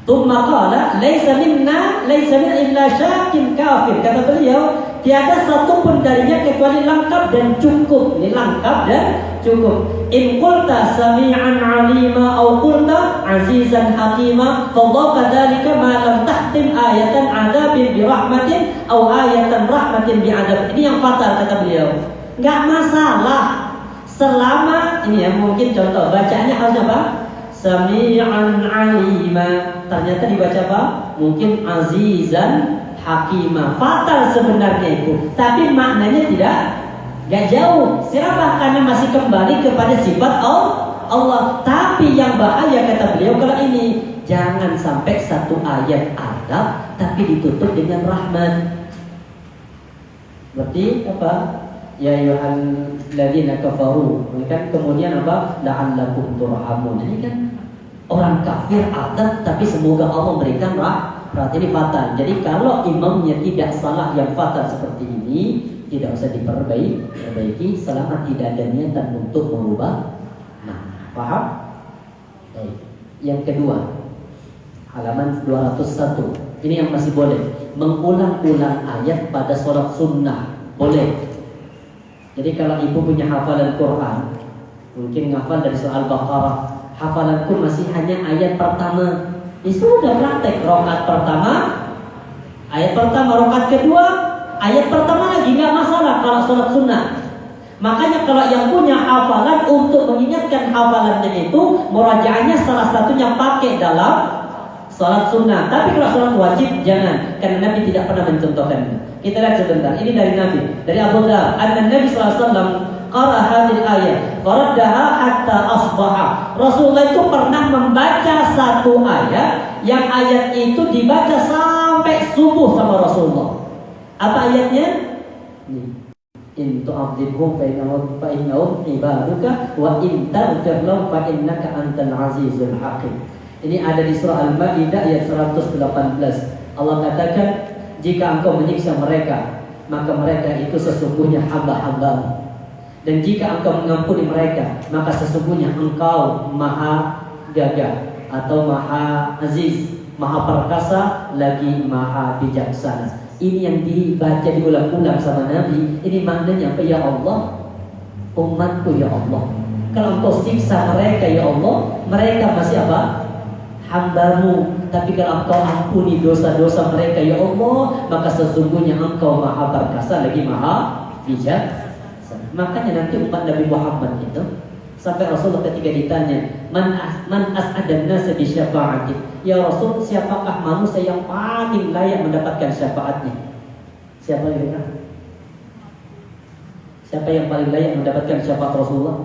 Tsumma qala laisa minna illa syakin kafir. Kata beliau, tiada satu pun darinya kecuali lengkap dan cukup. Ini lengkap dan cukup. In qulta sami'an 'alima aw qulta 'azizan hakima, fallahu kadzalika ma lam tahtim ayatan 'adzabin bi rahmatin aw ayatan rahmatin bi 'adzab. Ini yang fatal kata beliau. Enggak masalah selama ini ya, mungkin contoh bacaannya harusnya apa? Sami'an 'alima. Ternyata dibaca apa? Mungkin azizan hakima. Fatal sebenarnya itu, tapi maknanya gak jauh. Siapa? Karena masih kembali kepada sifat Allah. Tapi yang bahaya kata beliau kalau ini, jangan sampai satu ayat adab tapi ditutup dengan rahmat. Berarti apa? Ya ayyuhalladzina kafaru. Kan kemudian apa? La'allakum turhamun. Ini kan orang kafir adab tapi semoga Allah memberikan rahmat. Ini fatal. Jadi kalau imamnya tidak salah yang fatal seperti ini, tidak usah diperbaiki selama tidak ada niatan untuk mengubah. Nah, paham? Baik. Yang kedua, halaman 201. Ini yang masih boleh mengulang-ulang ayat pada sholat sunnah. Boleh. Jadi kalau ibu punya hafalan Quran, mungkin ngafal dari surah Al-Baqarah, hafalanku masih hanya ayat pertama. Itu sudah praktek. Rakaat pertama, ayat pertama, rakaat kedua, ayat pertama lagi nggak masalah kalau sholat sunnah. Makanya kalau yang punya hafalan untuk mengingatkan hafalannya itu, murajaahnya salah satunya pakai dalam sholat sunnah. Tapi kalau sholat wajib jangan, karena Nabi tidak pernah mencontohkannya. Kita lihat sebentar. Ini dari Nabi, dari Abu Dzar. An-Nabi sallallahu alaihi wasallam qara hadhihi ayat, faraddaha hatta asbaha. Rasulullah itu pernah membaca satu ayat, yang ayat itu dibaca sampai subuh sama Rasulullah. Apa ayatnya? In tu'adzibhum fa innahum ibaduka wa in taghfir lahum fa innaka antal azizul hakim. Ini ada di surah Al-Maidah ayat 118. Allah katakan, jika engkau menyiksa mereka, maka mereka itu sesungguhnya hamba-hambamu. Dan jika engkau mengampuni mereka, maka sesungguhnya engkau maha gagah atau maha aziz, maha perkasa, lagi maha bijaksana. Ini yang dibaca diulang-ulang sama Nabi. Ini maknanya apa? Ya Allah, umatku ya Allah, kalau engkau siksa mereka ya Allah, mereka masih apa? Hambamu. Tapi kalau engkau ampuni dosa-dosa mereka ya Allah, maka sesungguhnya engkau maha perkasa, lagi maha bijaksana. Makanya nanti umat Nabi Muhammad itu, sampai Rasulullah ketika ditanya, man as'adan nas bi syafa'ati, ya Rasul, siapakah manusia yang paling layak mendapatkan syafaatnya? Siapa yang dengar? Siapa yang paling layak mendapatkan syafaat Rasulullah?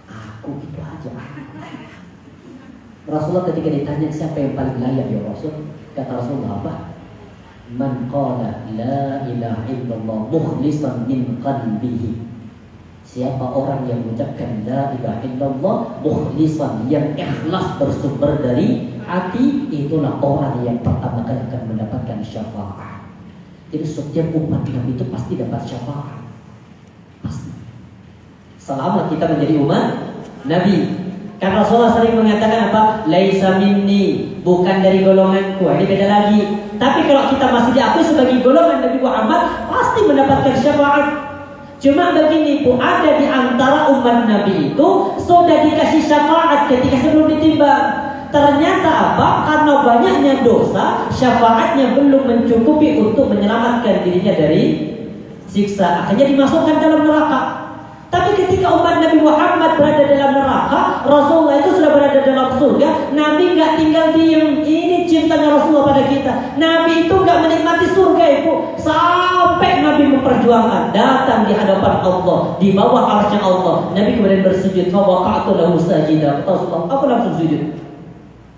Aku gitu aja. Rasulullah ketika ditanya siapa yang paling layak ya Rasul, kata Rasulullah apa? Man qala la ilaha illallah mukhlishan min qalbihi. Siapa orang yang mengucapkan la ilaha illallah mukhlishan, yang ikhlas bersumber dari hati, itulah orang yang pertama kali akan mendapatkan syafaat. Jadi setiap umat Nabi itu pasti dapat syafaat. Pasti. Selama kita menjadi umat Nabi. Karena Rasulullah sering mengatakan apa? Laisa minni, bukan dari golonganku. Ini beda lagi. Tapi kalau kita masih diakui sebagai golongan Nabi Muhammad, pasti mendapatkan syafaat. Cuma begini Bu, ada di antara umat Nabi itu sudah dikasih syafaat ketika sebelum ditimbang. Ternyata apa? Karena banyaknya dosa, syafaatnya belum mencukupi untuk menyelamatkan dirinya dari siksa. Akhirnya dimasukkan dalam neraka. Tapi ketika umat Nabi Muhammad berada dalam neraka, Rasulullah itu sudah berada dalam surga. Nabi nggak tinggal diam. Ini cintanya Rasulullah pada kita. Nabi itu nggak menikmati surga itu sampai Nabi memperjuangkan, datang di hadapan Allah, di bawah arsy Allah. Nabi kemudian bersujud. Fawaqa'tu lahu sajidah. Rasulullah, aku langsung sujud.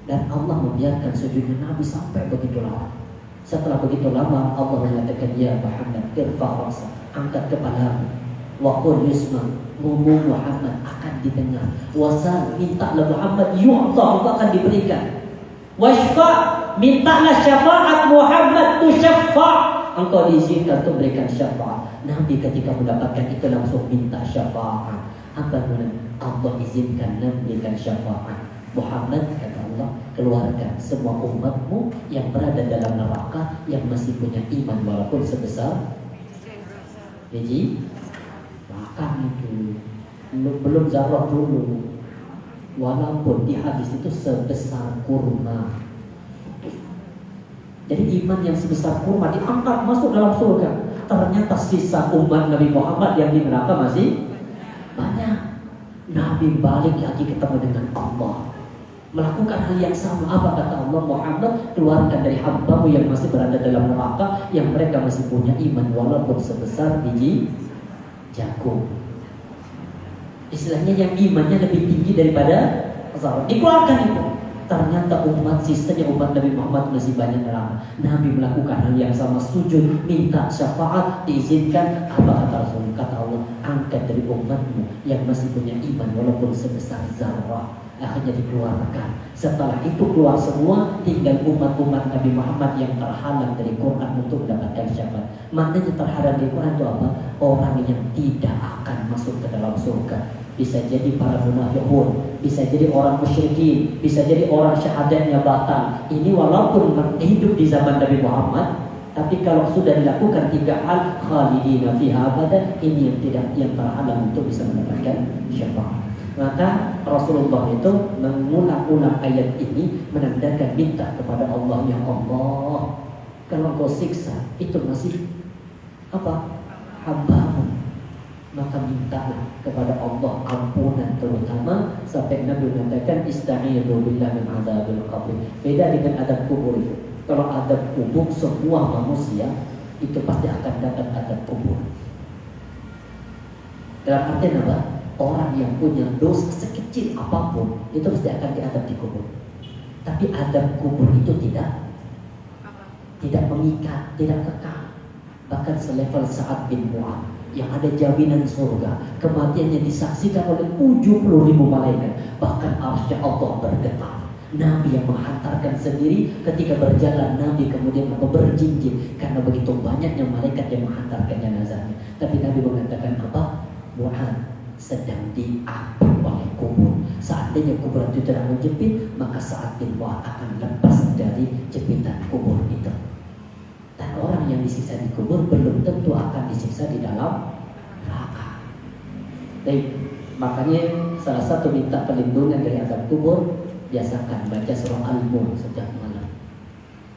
Dan Allah membiarkan sujudnya Nabi sampai begitu lama. Setelah begitu lama, Allah mengatakan, ya Muhammad, irfa' ra'sak, angkat kepalamu. Wa qul yusma, ngomong Muhammad akan didengar. Wasal, mintalah Muhammad, yu'ta, Allah akan diberikan. Washfa, mintalah syafaat Muhammad, tusyaffa, engkau diizinkan untuk berikan syafaat. Nabi ketika mendapatkan itu langsung minta syafaat. Apa yang Allah izinkan Nabi berikan syafaat? Muhammad, kata Allah, keluarkan semua umatmu yang berada dalam neraka yang masih punya iman walaupun sebesar biji bahkan itu belum zarah dulu, walaupun di hadis itu sebesar kurma. Jadi iman yang sebesar kurma diangkat masuk dalam surga. Ternyata sisa umat Nabi Muhammad yang di neraka masih banyak. Nabi balik lagi ketemu dengan Allah, melakukan hal yang sama. Apa kata Allah? Muhammad, keluarkan dari hambamu yang masih berada dalam neraka, yang mereka masih punya iman walaupun sebesar biji jagung. Istilahnya yang imannya lebih tinggi daripada zarah, dikeluarkan itu. Ternyata umat sisanya umat Nabi Muhammad masih banyak neraka. Nabi melakukan hal yang sama, sujud, minta syafaat, diizinkan. Apa kata Rasul? Kata Allah, angkat dari umatmu yang masih punya iman walaupun sebesar zarah. Akhirnya dikeluarkan. Setelah itu keluar semua, tinggal umat-umat Nabi Muhammad yang terhalang dari Quran untuk mendapatkan syafaat. Maknanya terhalang dari Quran itu apa? Orang yang tidak akan masuk ke dalam surga. Bisa jadi para munafiqun, bisa jadi orang musyrikin, bisa jadi orang syahadatnya batal. Ini walaupun hidup di zaman Nabi Muhammad, tapi kalau sudah dilakukan 3 hal, khalidina fiha abada, ini yang terhalang untuk bisa mendapatkan syafaat. Maka Rasulullah itu mengulang-ulang ayat ini menandakan minta kepada Allah, ya Allah, kalau kau siksa itu masih apa? Hambamu, maka mintalah kepada Allah ampunan, terutama sampai Nabi mengatakan ista'idzu billahi min adzabil qabr. Beda dengan adab kubur itu. Kalau adab kubur semua manusia itu pasti akan dapat adab kubur. Dalam artian apa? Orang yang punya dosa sekecil apapun itu pasti akan diadab di kubur. Tapi adab kubur itu tidak mengikat, tidak kekal. Bahkan selevel Sa'ad bin Mu'adz yang ada jaminan surga, kematiannya disaksikan oleh 70.000 malaikat. Bahkan arsy Allah bergetar. Nabi yang menghantarkan sendiri ketika berjalan, Nabi kemudian berjinjit karena begitu banyaknya malaikat yang menghantarkan jenazahnya. Tapi Nabi mengatakan apa? Mu'adz sedang diapit oleh kubur. Seandainya kubur itu tidak menjepit, maka Sa'ad bin Mu'adz akan lepas dari jepitan kubur itu. Dan orang yang disiksa di kubur belum tentu akan disiksa di dalam neraka. Baik, makanya salah satu minta perlindungan dari azab kubur, biasakan baca surah Al-Mulk setiap malam.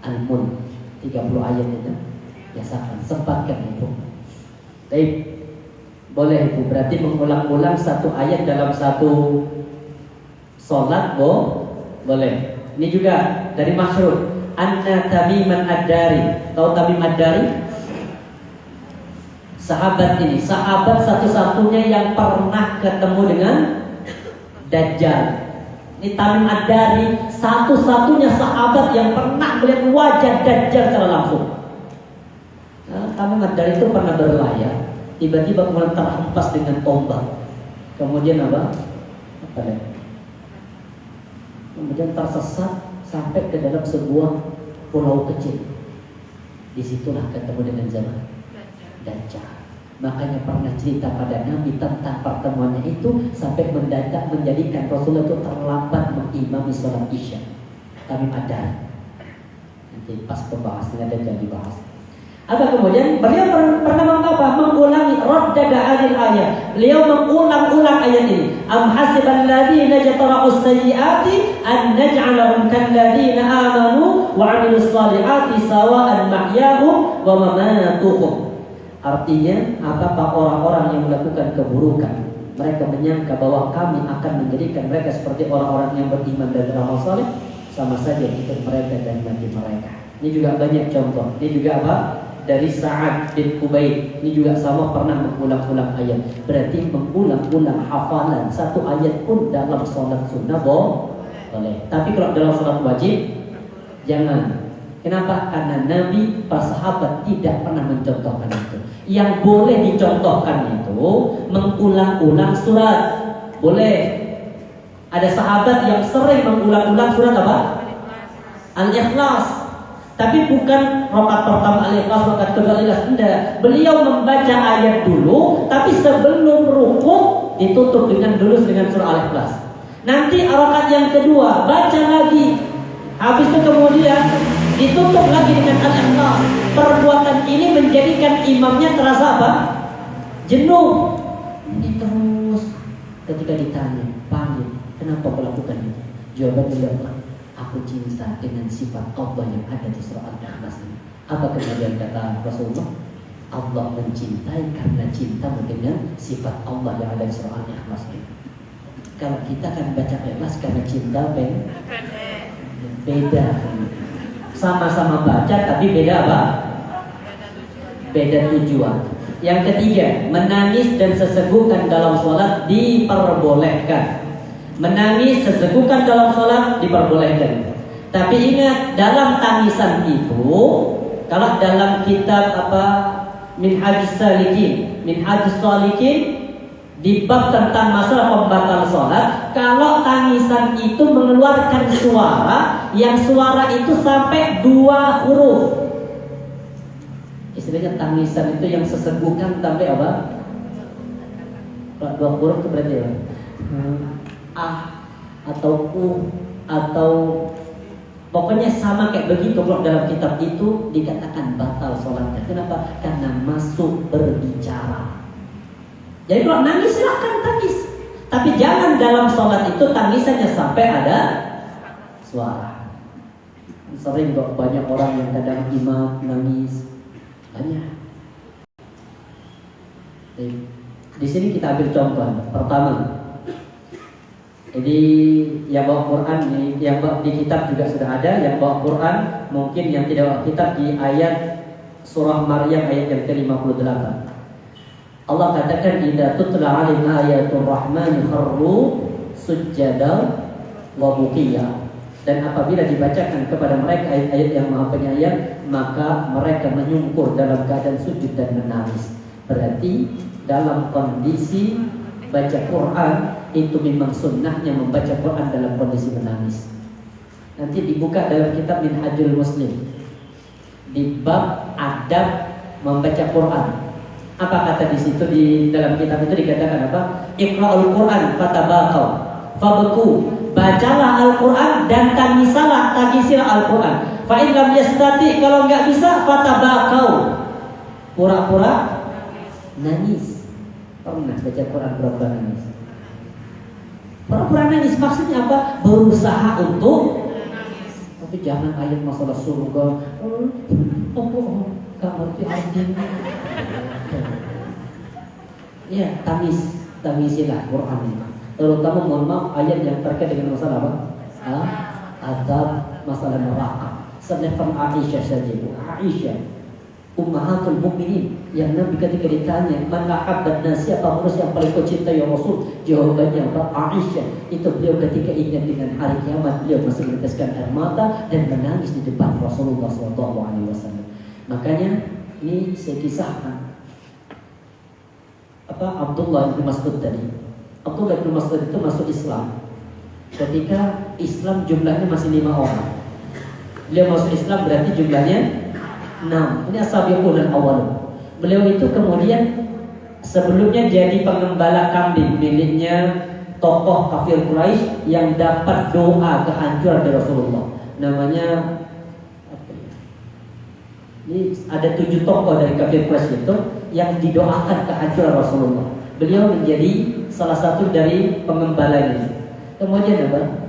Al-Mulk 30 ayat itu, biasakan, sempatkan itu. Baik, boleh itu, berarti mengulang-ulang satu ayat dalam satu sholat, boleh. Ini juga dari Mas'ud. Anna Tamiman Ad-Dari. Tahu Tamim Ad-Dari? Sahabat ini, sahabat satu-satunya yang pernah ketemu dengan Dajjal. Ini Tamim Ad-Dari, satu-satunya sahabat yang pernah melihat wajah Dajjal secara langsung. Tamim Ad-Dari itu pernah berlayar, tiba-tiba kemudian terhempas dengan tombak. Kemudian apa? Kemudian tersesat sampai ke dalam sebuah pulau kecil. Disitulah ketemu dengan zaman Dajjal. Makanya pernah cerita pada Nabi tentang pertemuannya itu sampai mendadak menjadikan Rasulullah itu terlambat mengimami sholat Isya. Kami ada nanti pas pembahasannya Dajjal dibahas. Apa kemudian beliau pernah mengulangi raddada adil ayat. Beliau mengulang-ulang ayat ini. Am hasibal ladzina jatara'us sayyiati an naj'alahum kal ladzina amanu wa 'amilus shalihati sawa'an mahyahum wa mamatuhum. Artinya, apakah orang-orang yang melakukan keburukan mereka menyangka bahwa kami akan menjadikan mereka seperti orang-orang yang beriman dan beramal saleh? Sama saja hidup mereka dan mati mereka. Ini juga banyak contoh. Ini juga apa? Dari Sa'ad bin Ubaid. Ini juga sama pernah mengulang-ulang ayat. Berarti mengulang-ulang hafalan satu ayat pun dalam sholat sunnah boleh. Tapi kalau dalam sholat wajib jangan. Kenapa? Karena Nabi, para sahabat tidak pernah mencontohkan itu. Yang boleh dicontohkan itu mengulang-ulang surat. Boleh. Ada sahabat yang sering mengulang-ulang surat apa? Al-Ikhlas. Tapi bukan rakaat pertama Al-Ikhlas, rakaat kedua Al-Ikhlas. Tidak. Beliau membaca ayat dulu, tapi sebelum rukuk ditutup dengan surah Al-Ikhlas. Nanti rakaat yang kedua baca lagi. Habis itu kemudian ditutup lagi dengan Al-Ikhlas. Perbuatan ini menjadikan imamnya terasa apa? Jenuh. Ini terus ketika ditanya, "Panggil, kenapa melakukan ini?" Jawaban beliau, "Aku cinta dengan sifat Allah yang ada di surah Al-Ikhlas ini." Apa kemudian kata Rasulullah? Allah mencintai karena cintamu dengan sifat Allah yang ada di surah Al-Ikhlas ini. Kalau kita kan baca Al-Ikhlas karena cinta beda. Sama-sama baca tapi beda apa? Beda tujuan. Yang ketiga, menangis dan sesegukan dalam sholat diperbolehkan. Menangis sesegukan dalam sholat diperbolehkan. Tapi ingat, dalam tangisan itu, kalau dalam kitab Minhajus Salikin di bab tentang masalah pembatal sholat, kalau tangisan itu mengeluarkan suara, yang suara itu sampai 2 huruf. Istilahnya tangisan itu yang sesegukan sampai apa? Kalau 2 huruf itu berarti apa? Atau atau pokoknya sama kayak begitu. Kalau dalam kitab itu dikatakan batal sholatnya. Kenapa? Karena masuk berbicara. Jadi kalau nangis silahkan tangis, tapi jangan dalam sholat itu tangisannya sampai ada suara. Sering kok banyak orang yang kadang imam nangis banyak. Di sini kita ambil contoh. Pertama, jadi yang bawa Quran yang bawa di kitab juga sudah ada. Yang bawa Quran mungkin yang tidak bawa kitab di ayat surah Maryam ayat yang ke-58. Allah katakan idza tutla 'alaihim ayatul rahmani kharru sujada wa bukiya. Dan apabila dibacakan kepada mereka ayat-ayat yang Maha Penyayang, maka mereka menyungkur dalam keadaan sujud dan menangis. Berarti dalam kondisi baca Quran itu memang sunnahnya membaca Quran dalam kondisi menangis. Nanti dibuka dalam kitab Minhajul Muslim di bab adab membaca Quran. Apa kata di situ di dalam kitab itu dikatakan apa? Iqra'ul Quran fatabaqau fabku. Bacalah Al-Quran dan tangisilah Al-Quran. Fa in lam yastati, kalau enggak bisa fatabaqau. Pura-pura nangis. Pernah baca Quran pura-pura nangis? Pura-pura nangis maksudnya apa? Berusaha untuk nangis. Tapi jangan ayat masalah surga. Gak ngerti artinya. Ya, tangisilah Quran ini. Terutama mohon maaf ayat yang terkait dengan masalah apa? Azab, masalah neraka. Selevel Aisyah saja itu. Aisyah Ummahatul Mukminin yang Nabi ketika ditanya man ahabban nas, siapa manusia yang paling kau cintai ya Rasul? Jawabannya apa? Aisyah. Itu beliau ketika ingat dengan hari kiamat, beliau masih meneteskan air mata dan menangis di depan Rasulullah SAW. Makanya ini saya kisahkan Abdullah bin Mas'ud tadi. Abdullah bin Mas'ud itu masuk Islam ketika Islam jumlahnya masih 5 orang. Beliau masuk Islam berarti jumlahnya 6. Ini as-sabiqun al-awwal. Beliau itu kemudian sebelumnya jadi pengembala kambing miliknya tokoh kafir Quraisy yang dapat doa kehancuran dari Rasulullah. Namanya Ini ada 7 tokoh dari kafir Quraisy itu yang didoakan kehancuran Rasulullah. Beliau menjadi salah satu dari pengembalanya. Kemudian apa?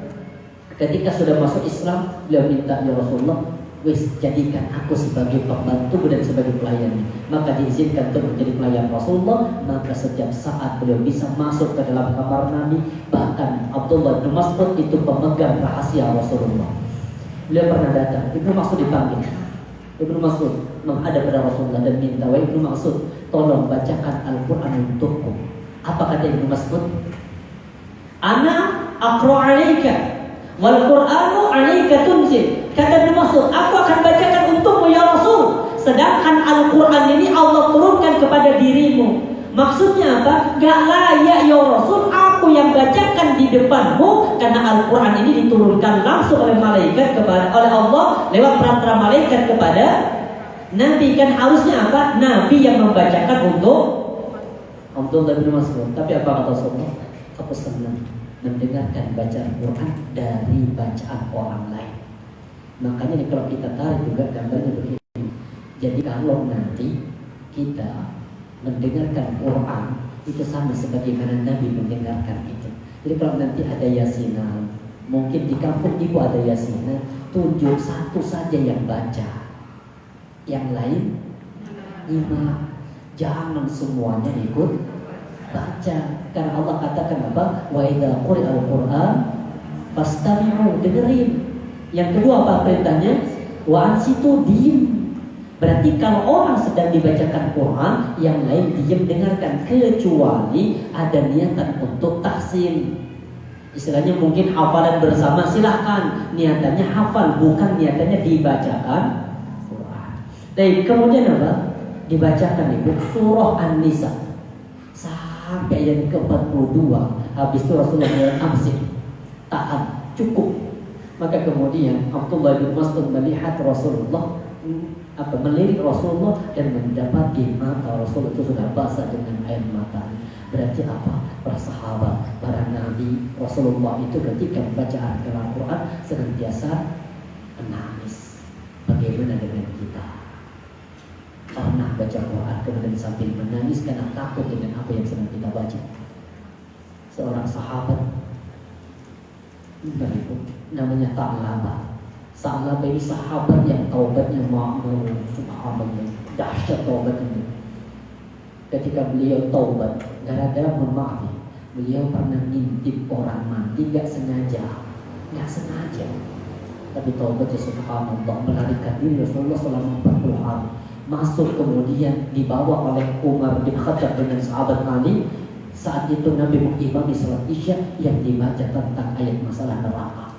Ketika sudah masuk Islam, beliau minta, ya Rasulullah, wis jadikan aku sebagai pembantu dan sebagai pelayan. Maka diizinkan untuk menjadi pelayan Rasulullah. Maka setiap saat beliau bisa masuk ke dalam kamar Nabi. Bahkan Abdullah bin Mas'ud itu pemegang rahasia Rasulullah. Beliau pernah datang, Ibnu Mas'ud dipanggil. Ibnu Mas'ud menghadap pada Rasulullah dan minta, wahai Ibnu Mas'ud, tolong bacakan Al-Quran untukku. Apa kata Ibnu Mas'ud? Ana aqra 'alaika wal Qur'anu 'alaika tunzil. Kata Ibnu Mas'ud, aku akan bacakan untukmu ya Rasul, sedangkan Al-Quran ini Allah turunkan kepada dirimu. Maksudnya apa? Gak layak ya Rasul aku yang bacakan di depanmu, karena Al-Quran ini diturunkan langsung oleh malaikat kepada oleh Allah lewat perantara malaikat kepada Nabi. Kan harusnya apa? Nabi yang membacakan untuk Abdullah bin Mas'ud. Tapi apa kata Rasulullah? Aku senang mendengarkan bacaan Quran dari bacaan orang lain. Makanya nih, kalau kita tarik juga gambarnya begini. Jadi kalau nanti kita mendengarkan Quran itu sama sebagaimana Nabi mendengarkan itu. Jadi kalau nanti ada yasinan, mungkin di kampung ibu ada yasinan, tunjuk satu saja yang baca, yang lain imam. Jangan semuanya ikut baca, karena Allah katakan apa? Wa idza quri'al Qur'an fastami'u, dengerin. Yang kedua apa perintahnya? Wa ansitu, diem. Berarti kalau orang sedang dibacakan Quran, yang lain diam dengarkan, kecuali ada niatan untuk tahsin. Istilahnya mungkin hafalan bersama, silahkan. Niatannya hafal, bukan niatannya dibacakan Quran. Dan kemudian apa? Dibacakan ibu surah An-Nisa sampai yang ke-42. Habis itu Rasulullah amsik, tahan, cukup. Maka kemudian Abdullah bin Mas'ud melihat Rasulullah melirik Rasulullah dan mendapati mata Rasul itu sudah basah dengan air mata. Berarti apa? Para sahabat, para nabi Rasulullah itu ketika membaca Al-Quran senantiasa menangis. Bagaimana dengan kita? Pernah baca Quran kemudian sambil menangis karena takut dengan apa yang sedang kita baca. Seorang sahabat, namanya Ta'labah. Sa'labah ini sahabat yang taubatnya ma'mur, subhanallah, dahsyat taubatnya. Ketika beliau taubat, gara-gara mohon maaf, beliau pernah ngintip orang mati, gak sengaja. Tapi taubatnya subhanallah, melarikan diri Rasulullah selama 40 hari. Masuk kemudian dibawa oleh Umar bin Khattab dengan sahabat Ali. Saat itu Nabi mengimami salat Isya yang dibaca tentang ayat masalah neraka.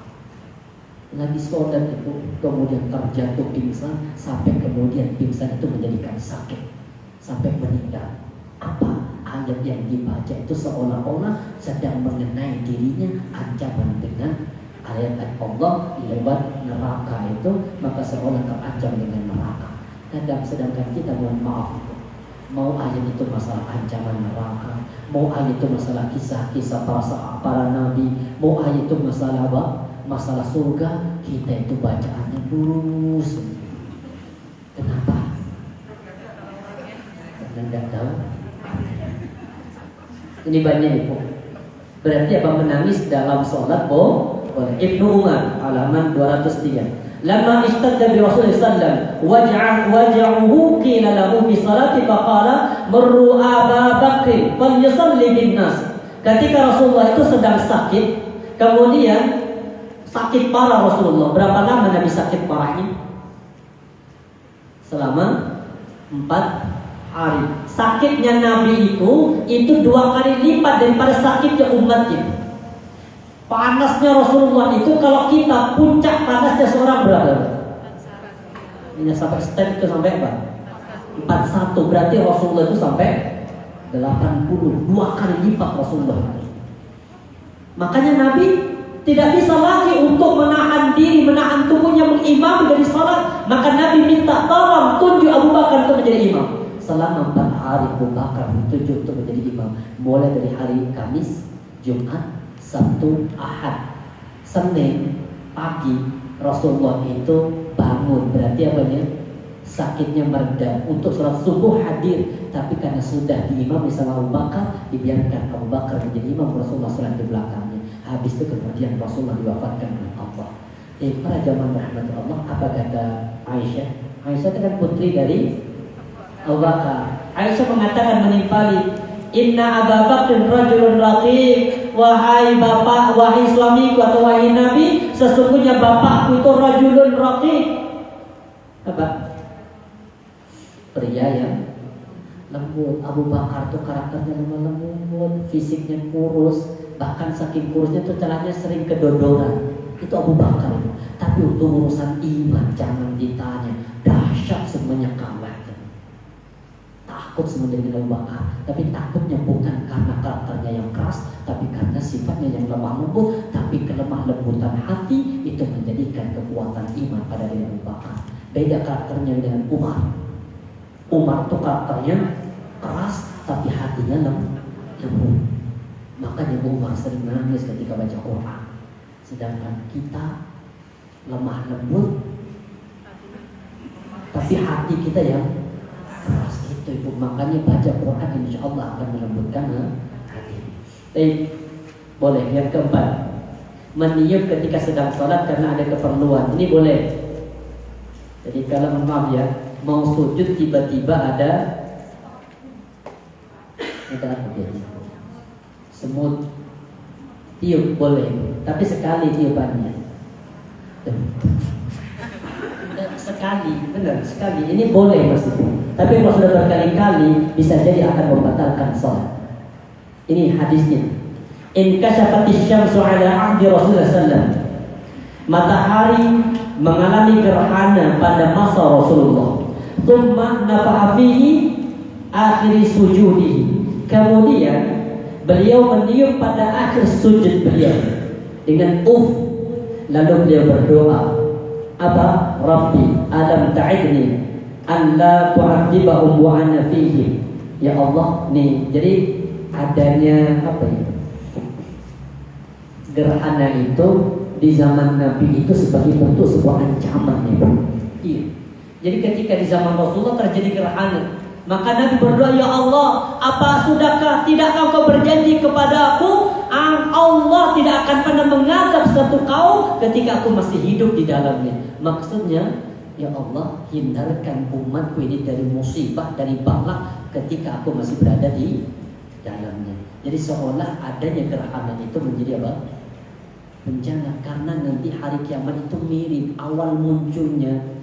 Nabi sholat itu kemudian terjatuh pingsan, sampai kemudian pingsan itu menjadikan sakit sampai meninggal. Apa ayat yang dibaca itu seolah-olah sedang mengenai dirinya, ancaman dengan ayat Allah lewat neraka itu, maka seolah terancam dengan neraka. Sedangkan kita mohon maaf, mau ayat itu masalah ancaman neraka, mau ayat itu masalah kisah-kisah para nabi, mau ayat itu masalah apa? Masalah surga, kita itu bacaannya lurus. Kenapa? Karena tidak tahu. Ini banyak ibu. Berarti apa? Menangis dalam sholat boleh. Ibnu Umar halaman 203. Lama ishtadda bi Rasulullah sallallahu waj'ahu qila lahu fi salati faqala marru Aba Bakr falyusalli bin nas. Ketika Rasulullah itu sedang sakit, kemudian sakit parah Rasulullah. Berapa lama Nabi sakit parahnya? Selama 4 hari. Sakitnya Nabi itu 2 kali lipat daripada sakitnya umatnya. Panasnya Rasulullah itu kalau kita puncak panasnya seorang berapa? Ini sampai step itu sampai apa? 41. Berarti Rasulullah itu sampai 80. 2 kali lipat Rasulullah. Makanya Nabi tidak bisa lagi untuk menahan diri, menahan tubuhnya mengimam dari salat. Maka Nabi minta tolong tunjuk Abu Bakar untuk menjadi imam. Selama 4 hari Abu Bakar ditunjuk untuk menjadi imam. Mulai dari hari Kamis, Jumat, Sabtu, Ahad. Senin pagi Rasulullah itu bangun. Berarti apa ya? sakitnya mereda, untuk sholat subuh hadir, tapi karena sudah diimami sama Abu Bakar, dibiarkan Abu Bakar menjadi imam, Rasulullah sholat di belakangnya. Habis itu kemudian Rasulullah diwafatkan oleh Allah. Para jamaah rahmat Allah, apa kata Aisyah? Aisyah itu kan putri dari Abu Bakar. Aisyah mengatakan menimpali, Inna Abu Bakr rajulun raqiq. Wahai bapak, wahai suamiku atau wahai Nabi, sesungguhnya bapakku itu rajulun raqiq. Apa? Pria yang lembut. Abu Bakar tuh karakternya lemah lembut, fisiknya kurus, bahkan saking kurusnya tuh celahnya sering kedodoran. Itu Abu Bakar itu. Tapi untuk urusan iman jangan ditanya, dahsyat semuanya kalah. Takut semuanya dengan Abu Bakar, tapi takutnya bukan karena karakternya yang keras, tapi karena sifatnya yang lemah lembut. Tapi kelemah lembutan hati itu menjadikan kekuatan iman pada diri Abu Bakar. Beda karakternya dengan Umar. Umar itu karakternya keras, tapi hatinya lembut. Makanya Umar sering nangis ketika baca Quran. Sedangkan kita lemah lembut, tapi hati kita yang keras. Itu makanya baca Quran insya Allah akan melembutkan hati. Boleh. Yang keempat, meniup ketika sedang sholat karena ada keperluan. Ini boleh. Jadi kalau maaf ya, mau sujud tiba-tiba ada apa biasa? Semut, tiup boleh, tapi sekali tiupannya. Sekali, benar sekali. Ini boleh maksudnya. Tapi kalau sudah berkali-kali bisa jadi akan membatalkan sholat. Ini hadisnya. In kasyafatis syamsu ala ahdi Rasulullah sallallahu. Matahari mengalami gerhana pada masa Rasulullah. Tsumma nafa'a fihi akhir sujudihi. Kemudian beliau meniup pada akhir sujud beliau dengan lalu beliau berdoa, apa? Rabbi alam ta'idni an la tu'adzibahum wa ana fihim. Ya Allah, nih jadi adanya apa ya? Gerhana itu di zaman Nabi itu sebagai bentuk sebuah ancaman ya. Iya. Jadi ketika di zaman Rasulullah terjadi gerhana, maka Nabi berdoa, ya Allah, apa tidakkah kau berjanji kepada aku, Allah tidak akan pernah mengadab satu kaum ketika aku masih hidup di dalamnya. Maksudnya, ya Allah, hindarkan umatku ini dari musibah, dari bala ketika aku masih berada di dalamnya. Jadi seolah adanya gerhana itu menjadi apa? Bencana, karena nanti hari kiamat itu mirip. Awal munculnya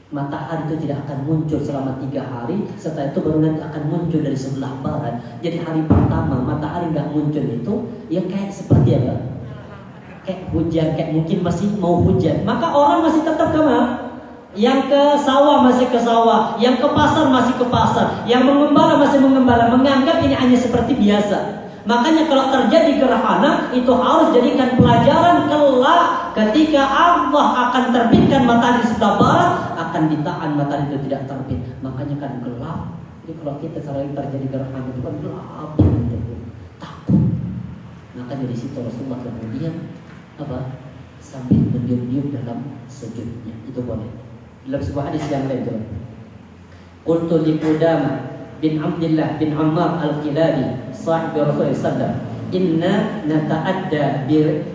matahari itu tidak akan muncul selama 3 hari. Setelah itu baru nanti akan muncul dari sebelah barat. Jadi hari pertama matahari nggak muncul itu ya kayak seperti apa? Kayak hujan, kayak mungkin masih mau hujan. Maka orang masih tetap kemana? Yang ke sawah masih ke sawah, yang ke pasar masih ke pasar, yang mengembala masih mengembala, menganggap ini hanya seperti biasa. Makanya kalau terjadi gerhana itu harus jadikan pelajaran kelak ketika Allah akan terbitkan matahari sebelah barat, akan ditahan matahari itu tidak terbit. Makanya kan gelap. Jadi kalau kita sering terjadi gerhana itu kan gelap, takut. Maka dari situ Rasulullah kemudian apa? Sambil mendiam-diam dalam sujudnya. Itu boleh. Dalam sebuah hadis yang lain coba. Qultu li Qudamah bin Abdullah bin Ammar al-Kilabi sahib Rasulullah sallallahu, inna nata'adda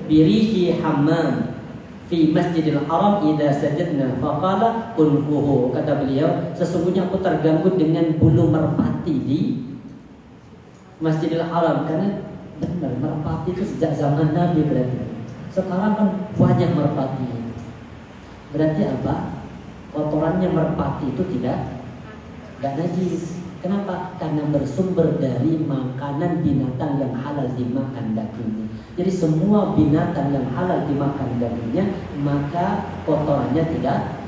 birihi hammam fi Masjidil Haram idza sajadna faqala kunfuhu. Kata beliau, sesungguhnya aku terganggu dengan bulu merpati di Masjidil Haram. Karena benar merpati itu sejak zaman Nabi berarti. Sekarang kan banyak merpati. Berarti apa? Kotorannya merpati itu tidak najis. Kenapa? Karena bersumber dari makanan binatang yang halal dimakan dagingnya. Jadi semua binatang yang halal dimakan dagingnya, maka kotorannya tidak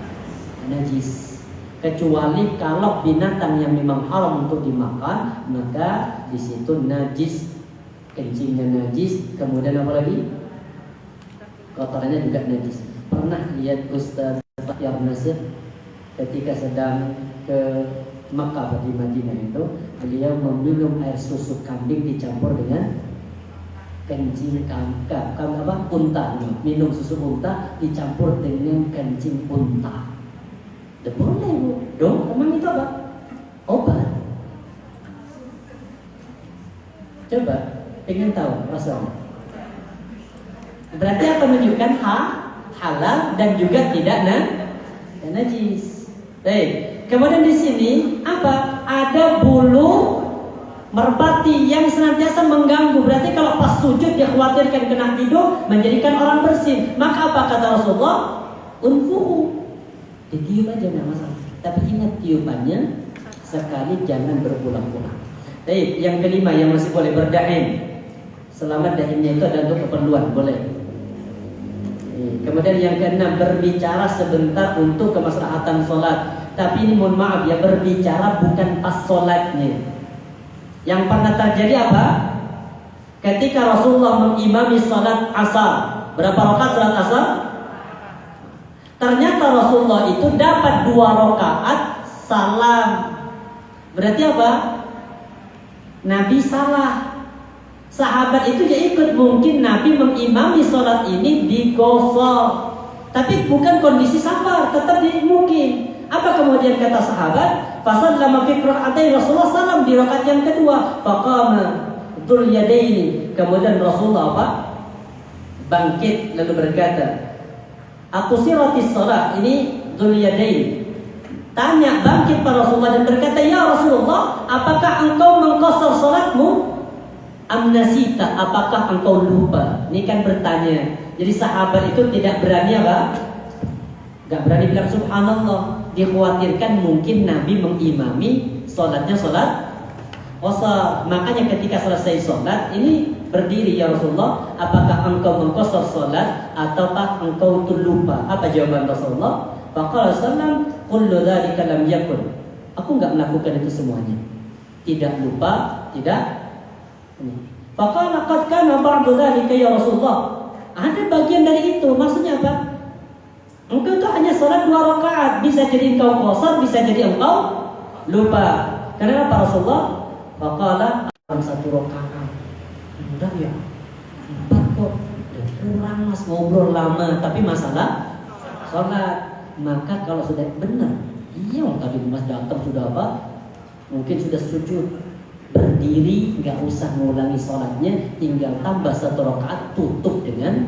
najis. Kecuali kalau binatang yang memang haram untuk dimakan, maka di situ najis, kencingnya najis, kemudian apa lagi? Kotorannya juga najis. Pernah lihat Ustaz Yar Nasir ketika sedang ke Makkah di Madinah itu, beliau meminum air susu kambing dicampur dengan kencing unta, minum susu unta dicampur dengan kencing unta. Boleh Bu. Dong, emang itu apa? Obat. Coba, pengen tahu rasanya. Berarti apa menunjukkan halal dan juga tidak najis. Baik. Kemudian di sini apa? Ada bulu merpati yang senantiasa mengganggu. Berarti kalau pas sujud dia khawatirkan kena hidung, menjadikan orang bersin. Maka apa kata Rasulullah? Unfuhu. Ditiup aja nggak masalah. Tapi ingat tiupannya sekali, jangan berulang-ulang. Baik, yang kelima yang masih boleh berdaim. Selama daimnya itu ada untuk keperluan, boleh. Kemudian yang keenam, berbicara sebentar untuk kemaslahatan sholat. Tapi ini mohon maaf ya, berbicara bukan pas sholatnya. Yang pernah terjadi apa? Ketika Rasulullah mengimami sholat asar. Berapa rakaat sholat asar? Ternyata Rasulullah itu dapat 2 rakaat salam. Berarti apa? Nabi salah. Sahabat itu ya ikut. Mungkin Nabi mengimami sholat ini di qasar, tapi bukan kondisi safar, tetap mungkin. Apa kemudian kata sahabat? Fasallama fi rak'atain, Rasulullah salam di rakaat yang kedua. Faqama dzul yadaini. Kemudian Rasulullah apa? Bangkit lalu berkata, aku siratis shalah. Ini dzul yadaini. Tanya bangkit para Rasulullah dan berkata, ya Rasulullah, apakah engkau mengqasar salatmu? Amnasita, apakah engkau lupa? Ini kan bertanya. Jadi sahabat itu tidak berani apa? Gak berani bilang subhanallah. Dikhawatirkan mungkin Nabi mengimami sholatnya sholat qasar. Makanya ketika selesai sholat ini berdiri, ya Rasulullah, apakah engkau mengqasar sholat ataukah engkau itu lupa? Apa jawaban Rasulullah? Faqala sallam, kullu dzalika lam yakun. Aku enggak melakukan itu semuanya. Tidak lupa, tidak. Faqala qad kana ba'du dzalika ya Rasulullah. Ada bagian dari itu. Maksudnya apa? Engkau itu hanya sholat 2 rakaat. Bisa jadi engkau qasar, bisa jadi engkau lupa. Karena apa Rasulullah? Faqala 1 rakaat. Udah ya. 4 kok. Kurang mas, ngobrol lama. Tapi masalah sholat. Maka kalau sudah benar, iya tadi mas datang sudah apa? Mungkin sudah sujud, berdiri, nggak usah mengulangi sholatnya, tinggal tambah 1 rakaat, tutup dengan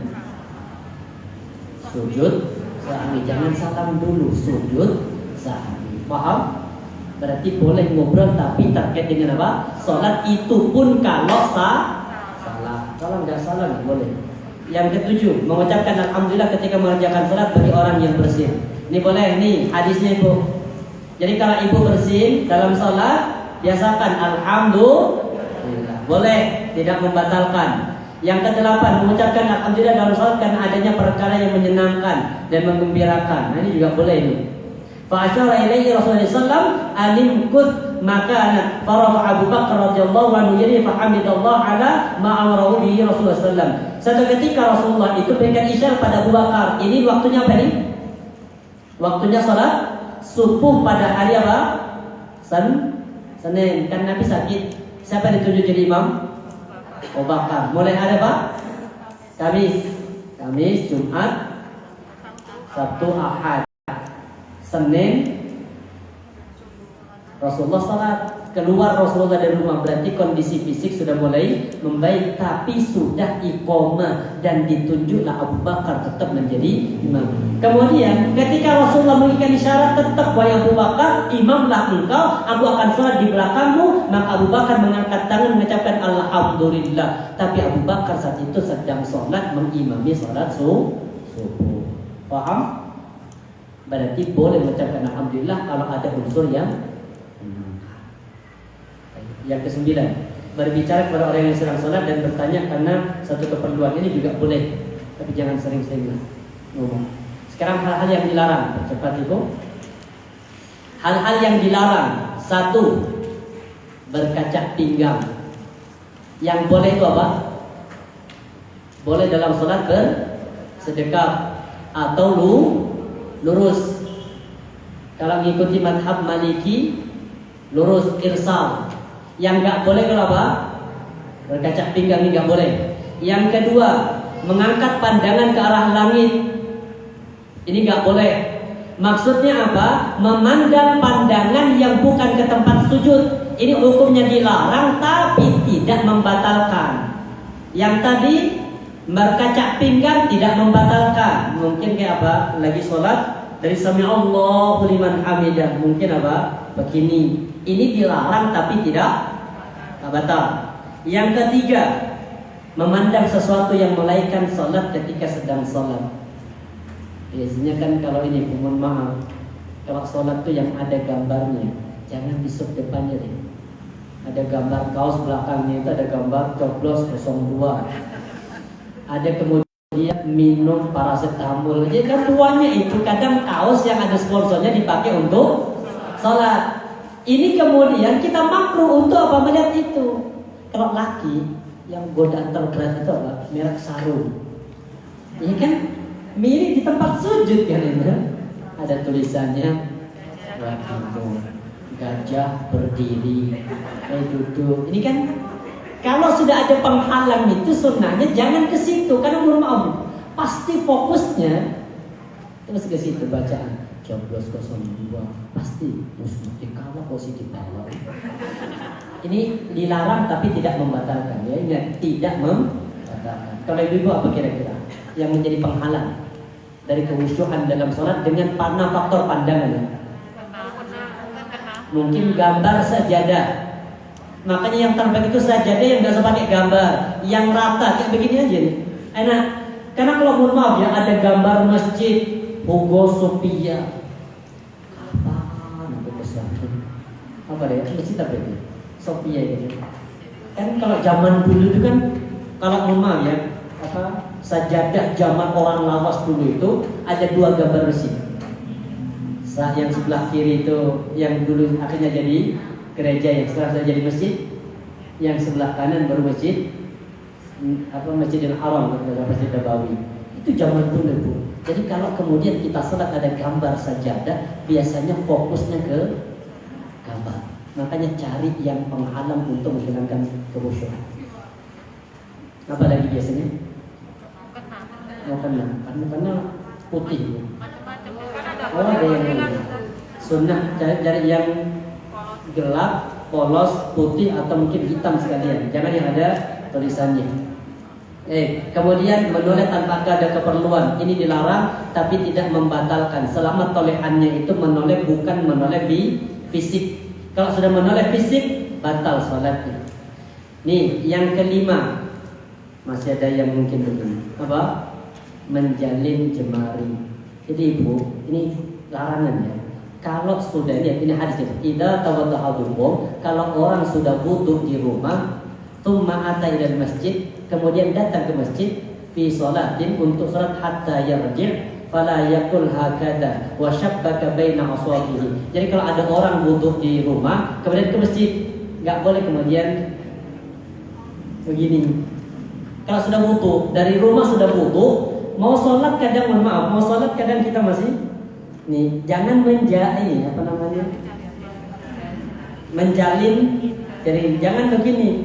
sujud sahwi. Jangan salam dulu, sujud sahwi. Paham? Berarti boleh ngobrol tapi terkait dengan apa? Sholat itu pun kalau salah. Kalau nggak salah nggak boleh. Yang ketujuh, mengucapkan alhamdulillah ketika mengerjakan sholat bagi orang yang bersin. Ini boleh, nih hadisnya Ibu. Jadi kalau Ibu bersin dalam sholat, biasakan alhamdulillah. Boleh, tidak membatalkan. Yang kedelapan, mengucapkan alhamdulillah dalam sholat karena adanya perkara yang menyenangkan dan menggembirakan. Nah, ini juga boleh ini. Fa'asyara ilaihi Rasulullah sallam alimkut makana farafa Abu Bakar radhiyallahu anhu jadi fahamidallah ala ma'amarahu bihi Rasulullah sallam. Satu ketika Rasulullah itu berikan isyarat pada Abu Bakar. Ini waktunya apa nih? Waktunya sholat subuh pada hari apa? Senin. Kan Nabi sakit. Siapa yang ditunjuk jadi imam? Abu Bakar. Mulai hari apa? Kamis, Jumat, Sabtu, Ahad. Senin Rasulullah salat. Keluar Rasulullah dari rumah, berarti kondisi fisik sudah mulai membaik, tapi sudah iqamah dan ditunjuklah Abu Bakar tetap menjadi imam. Kemudian ketika Rasulullah memberikan isyarat, tetap wahai Abu Bakar, imamlah engkau, aku akan sholat di belakangmu. Maka Abu Bakar mengangkat tangan mengucapkan alhamdulillah. Tapi Abu Bakar saat itu sedang sholat mengimami sholat subuh. Paham? Berarti boleh mengucapkan alhamdulillah kalau ada unsur yang ke-9, berbicara kepada orang yang sedang sholat dan bertanya karena satu keperluan. Ini juga boleh, tapi jangan sering-sering ngomong. Sekarang hal-hal yang dilarang, cepat Ibu. Hal-hal yang dilarang. 1, berkaca pinggang. Yang boleh itu apa? Boleh dalam sholat bersedekap atau lurus. Kalau mengikuti madhab Maliki, lurus irsal. Yang nggak boleh kalau apa? Berkaca pinggang, ini nggak boleh. Yang kedua, mengangkat pandangan ke arah langit. Ini nggak boleh. Maksudnya apa? Memandang pandangan yang bukan ke tempat sujud. Ini hukumnya dilarang tapi tidak membatalkan. Yang tadi berkaca pinggang tidak membatalkan. Mungkin kayak apa? Lagi sholat dari sami Allahu liman hamidah. Mungkin apa? Begini. Ini dilarang tapi tidak batal. Yang ketiga, memandang sesuatu yang melalaikan sholat ketika sedang sholat. Biasanya kan kalau ini, mohon maaf, kalau sholat tuh yang ada gambarnya, jangan di sub depannya deh. Ada gambar kaos belakangnya itu ada gambar coblos 02. Ada kemudian minum paracetamol. Jadi kan tuanya itu kadang kaos yang ada sponsornya dipakai untuk sholat. Ini kemudian kita makruh untuk apa? Melihat itu. Kalau laki yang godaan terberat itu apa? Merek sarung. Ini kan mirip di tempat sujud kan ini. Ada tulisannya gajah berdiri, duduk. Ini kan kalau sudah ada penghalang itu sunnahnya jangan ke situ karena mohon maaf pasti fokusnya terus ke situ bacaan coblos 02 pasti mesti kalau positif bawah. Ini dilarang tapi tidak membatalkan ya. Ingat tidak membatalkan. Kalau ibu apa kira-kira yang menjadi penghalang dari khusyukan dalam sholat dengan karena faktor pandangan? Mungkin gambar sajadah. Makanya yang terbaik itu sajadah yang nggak usah pakai gambar, yang rata kayak begini aja nih. Enak. Karena kalau mohon maaf ya ada gambar masjid Hugo Sophia. Apa besar? Apa deh? Masjid apa itu? Sophia itu. Kan kalau zaman dulu itu kan kalau mohon maaf ya apa sajadah zaman orang lawas dulu itu ada dua gambar masjid. Yang sebelah kiri itu yang dulu akhirnya jadi gereja yang sekarang sudah jadi masjid. Yang sebelah kanan baru masjid Masjidil Haram atau Masjid Nabawi. Itu zaman dulu Bu. Jadi kalau kemudian kita sholat ada gambar sajadah, biasanya fokusnya ke gambar. Makanya cari yang penghalang untuk menghilangkan kekhusyukan. Apa lagi biasanya? Karena putih. Oh ada yang lain. Sunnah dari yang gelap, polos, putih atau mungkin hitam sekalian. Jangan yang ada tulisannya. Kemudian menoleh tanpa ada keperluan. Ini dilarang tapi tidak membatalkan. Selama tolehannya itu menoleh bukan menoleh fisik. Kalau sudah menoleh fisik batal sholatnya. Nih yang kelima. Masih ada yang mungkin begini. Apa? Menjalin jemari. Jadi ibu, ini larangan ya. Kalau sudah ini hadisnya, idza tawaddahadukum, kalau orang sudah wudu di rumah, tsumma ata ila masjid, kemudian datang ke masjid fi sholatin untuk salat hatta yarji' fala yaqul hakada wa shabbaka baina aswabihi. Jadi kalau ada orang wudu di rumah, kemudian ke masjid, enggak boleh kemudian begini. Kalau sudah wudu, dari rumah sudah wudu, mau sholat kadang mohon maaf, mau sholat kadang kita masih nih, jangan menjalin apa namanya? Menjalin, jadi jangan begini.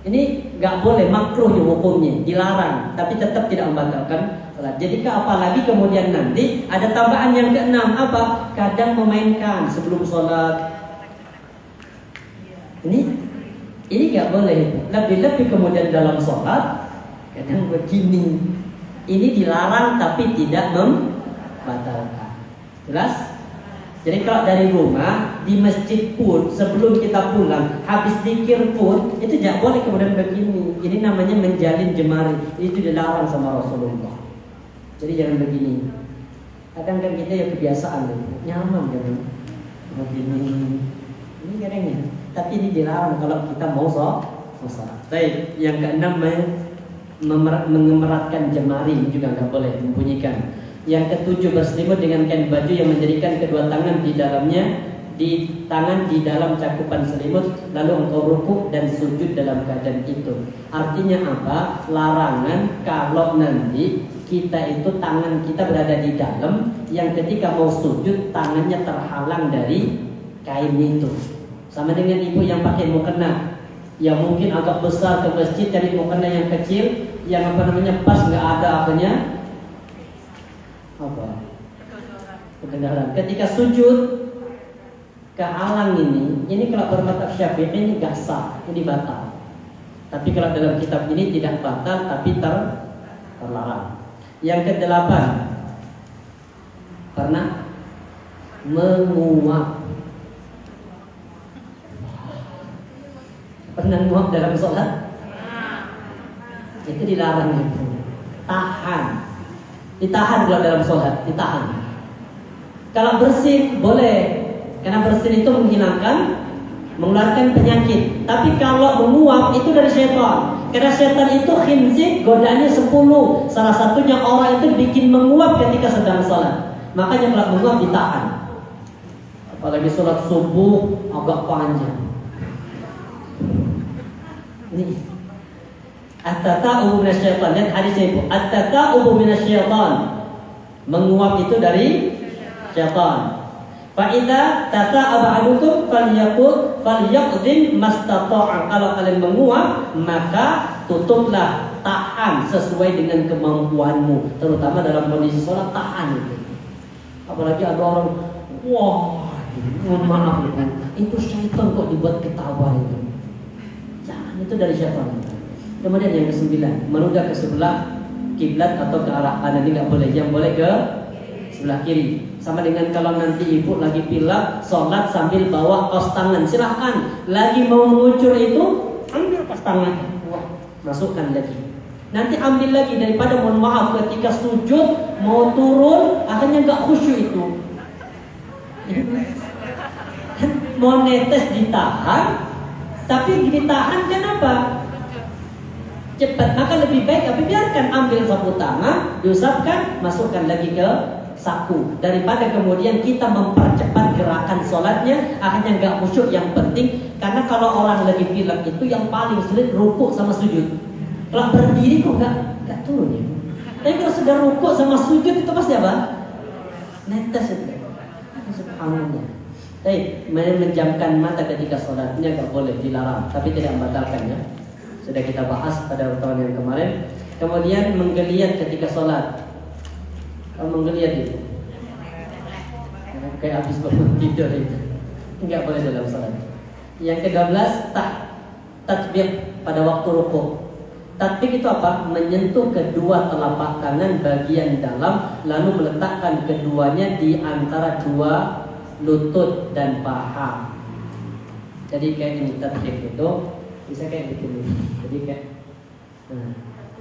Ini nggak boleh, makruh ya hukumnya, dilarang, tapi tetap tidak membatalkan sholat. Jadi apalagi kemudian nanti ada tambahan yang keenam apa? Kadang memainkan sebelum sholat. Ini nggak boleh. Lebih-lebih kemudian dalam sholat kadang begini. Ini dilarang tapi tidak membatalkan. Jelas? Jadi kalau dari rumah, di masjid pun, sebelum kita pulang, habis zikir pun, itu tidak boleh kemudian begini. Ini namanya menjalin jemari. Itu dilarang sama Rasulullah. Jadi jangan begini. Kadang kan kita ya kebiasaan, nyaman kan. Begini. Ini kadangnya. Tapi ini dilarang kalau kita mau sholat. Baik, yang keenam mengemeratkan jemari juga nggak boleh membunyikan. Yang ketujuh berselimut dengan kain baju yang menjadikan kedua tangan di dalamnya di dalam cakupan selimut, lalu engkau rukuk dan sujud dalam keadaan itu. Artinya apa? Larangan kalau nanti kita itu tangan kita berada di dalam, yang ketika mau sujud tangannya terhalang dari kain itu. Sama dengan ibu yang pakai mukena, yang mungkin agak besar ke masjid cari mukena yang kecil, yang apa namanya pas nggak ada apanya apa kedengaran. Ketika sujud kehalang ini kalau bermadzhab Syafi'i ini gak sah, ini batal. Tapi kalau dalam kitab ini tidak batal tapi terlarang. Yang kedelapan, karena menguap. Pernah menguap dalam sholat? Itu dilarang itu. Tahan. Ditahan kalau dalam sholat, ditahan. Kalau bersin boleh, karena bersin itu mengeluarkan penyakit. Tapi kalau menguap itu dari syaitan. Karena syaitan itu khinzik, godaannya 10. Salah satunya orang itu bikin menguap ketika sedang sholat. Makanya kalau menguap ditahan. Apalagi sholat subuh agak panjang. Ini at-tata'ubu minasyaitan. Lihat hadisnya Ibu. At-tata'ubu minasyaitan. Menguap itu dari syaitan. Fa'idha tata'aba ahadukum falyaqdim mastata'a. Kalau kalian menguap, maka tutuplah, tahan sesuai dengan kemampuanmu. Terutama dalam kondisi sholat, tahan itu. Apalagi ada orang, wah, mohon maaf itu syaitan kok dibuat ketawa itu. Jangan, itu dari syaitan. Kemudian yang ke-9, menunduk ke sebelah kiblat atau ke arah kanan, ini nggak boleh. Yang boleh ke sebelah kiri. Sama dengan kalau nanti ibu lagi pilek sholat sambil bawa kaos tangan, silahkan. Lagi mau mengucur itu, ambil kaos tangan, masukkan lagi. Nanti ambil lagi, daripada mohon maaf ketika sujud mau turun akhirnya nggak khusyuk itu. Mau netes ditahan, tapi ditahan kenapa? Cepat, maka lebih baik tapi biarkan, ambil sapu tangan, diusapkan, masukkan lagi ke saku, daripada kemudian kita mempercepat gerakan sholatnya akhirnya nggak khusyuk. Yang penting, karena kalau orang lagi pilek itu yang paling sulit rukuk sama sujud. Kalau berdiri kok nggak turun ya. Tapi kalau sudah rukuk sama sujud itu pasti apa? Netes itu. Subhanallah. Baik, menjamkan mata ketika sholatnya nggak boleh, dilarang, tapi tidak membatalkan ya. Sudah kita bahas pada tahun yang kemarin. Kemudian menggeliat ketika sholat. Menggeliat itu kayak habis bangun tidur itu nggak boleh dalam sholat. Yang ke-12, tatbik pada waktu rukuk. Tatbik itu apa? Menyentuh kedua telapak tangan bagian dalam, lalu meletakkan keduanya di antara dua lutut dan paha. Jadi kayak ini, tatbik itu bisa kayak begini. Jadi kayak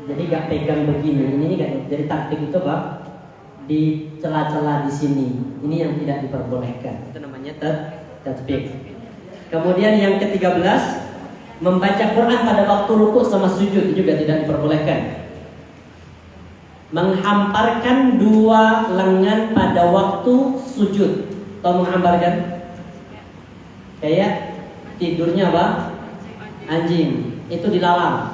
jadi nggak pegang begini. Ini nggak. Jadi tatbik itu apa? Di celah-celah di sini. Ini yang tidak diperbolehkan. Itu namanya tatbik. Kemudian yang ke-13, membaca Quran pada waktu rukuk sama sujud juga tidak diperbolehkan. Menghamparkan dua lengan pada waktu sujud. Tahu menghamparkan? Kayak tidurnya apa? Anjing. Itu dilarang.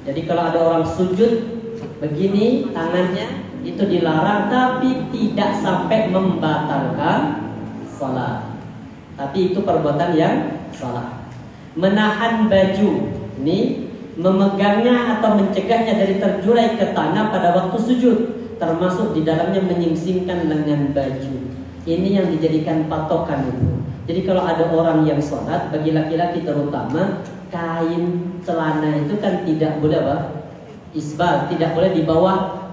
Jadi kalau ada orang sujud begini tangannya, itu dilarang, tapi tidak sampai membatalkan salat. Tapi itu perbuatan yang salah. Menahan baju, ini memegangnya atau mencegahnya dari terjurai ke tanah pada waktu sujud, termasuk di dalamnya menyingsingkan lengan baju. Ini yang dijadikan patokan itu. Jadi kalau ada orang yang sholat, bagi laki-laki terutama, kain celana itu kan tidak boleh apa? Isbal, tidak boleh di bawah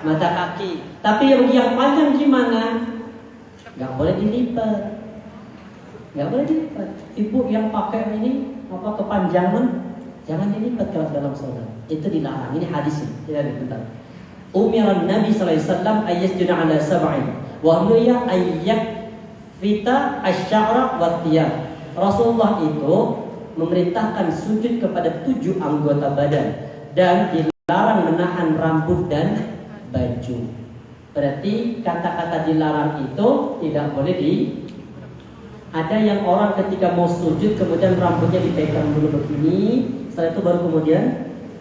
mata kaki. Tapi yang panjang gimana? Gak boleh dilipat. Gak boleh dilipat. Ibu yang pakai ini apa kepanjangan, jangan dilipat kalau dalam sholat. Itu dilarang. Ini hadis ini. Tidak dibentar. Umiran Nabi sallallahu alaihi wasallam ayyasjuda ala sab'in wa huwa ayyak fita asy-sya'ra wa thiyab. Rasulullah itu memerintahkan sujud kepada 7 anggota badan dan dilarang menahan rambut dan baju. Berarti kata-kata dilarang itu tidak boleh ada yang orang ketika mau sujud kemudian rambutnya dipegang dulu begini, setelah itu baru kemudian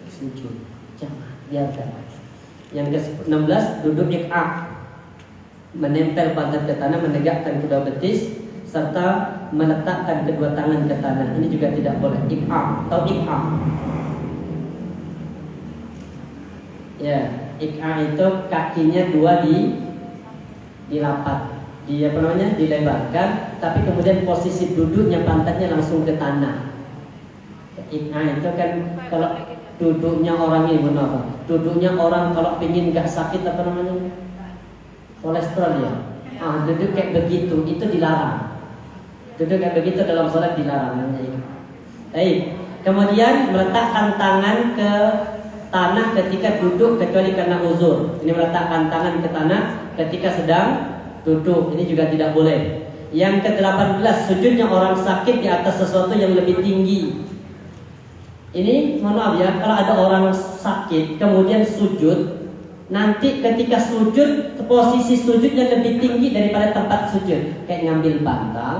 sujud. Jangan, biarkan. Yang ke-16, duduk iq'a, menempel pantat ke tanah, menegakkan kedua betis serta meletakkan kedua tangan ke tanah. Ini juga tidak boleh. Iq'a atau iq'a. Ya, iq'a itu kakinya 2 dilapat. dilebarkan, tapi kemudian posisi duduknya pantatnya langsung ke tanah. Nah, itu kan kalau duduknya orang ini apa? Duduknya orang kalau pingin nggak sakit kolesterol ya. Duduk kayak begitu itu dilarang. Duduk kayak begitu dalam sholat dilarang. Baik. Kemudian meletakkan tangan ke tanah ketika duduk kecuali karena uzur. Ini meletakkan tangan ke tanah ketika sedang duduk. Ini juga tidak boleh. Yang ke-18, sujudnya orang sakit di atas sesuatu yang lebih tinggi. Ini mohon maaf ya, kalau ada orang sakit kemudian sujud, nanti ketika sujud posisi sujudnya lebih tinggi daripada tempat sujud, kayak ngambil bantal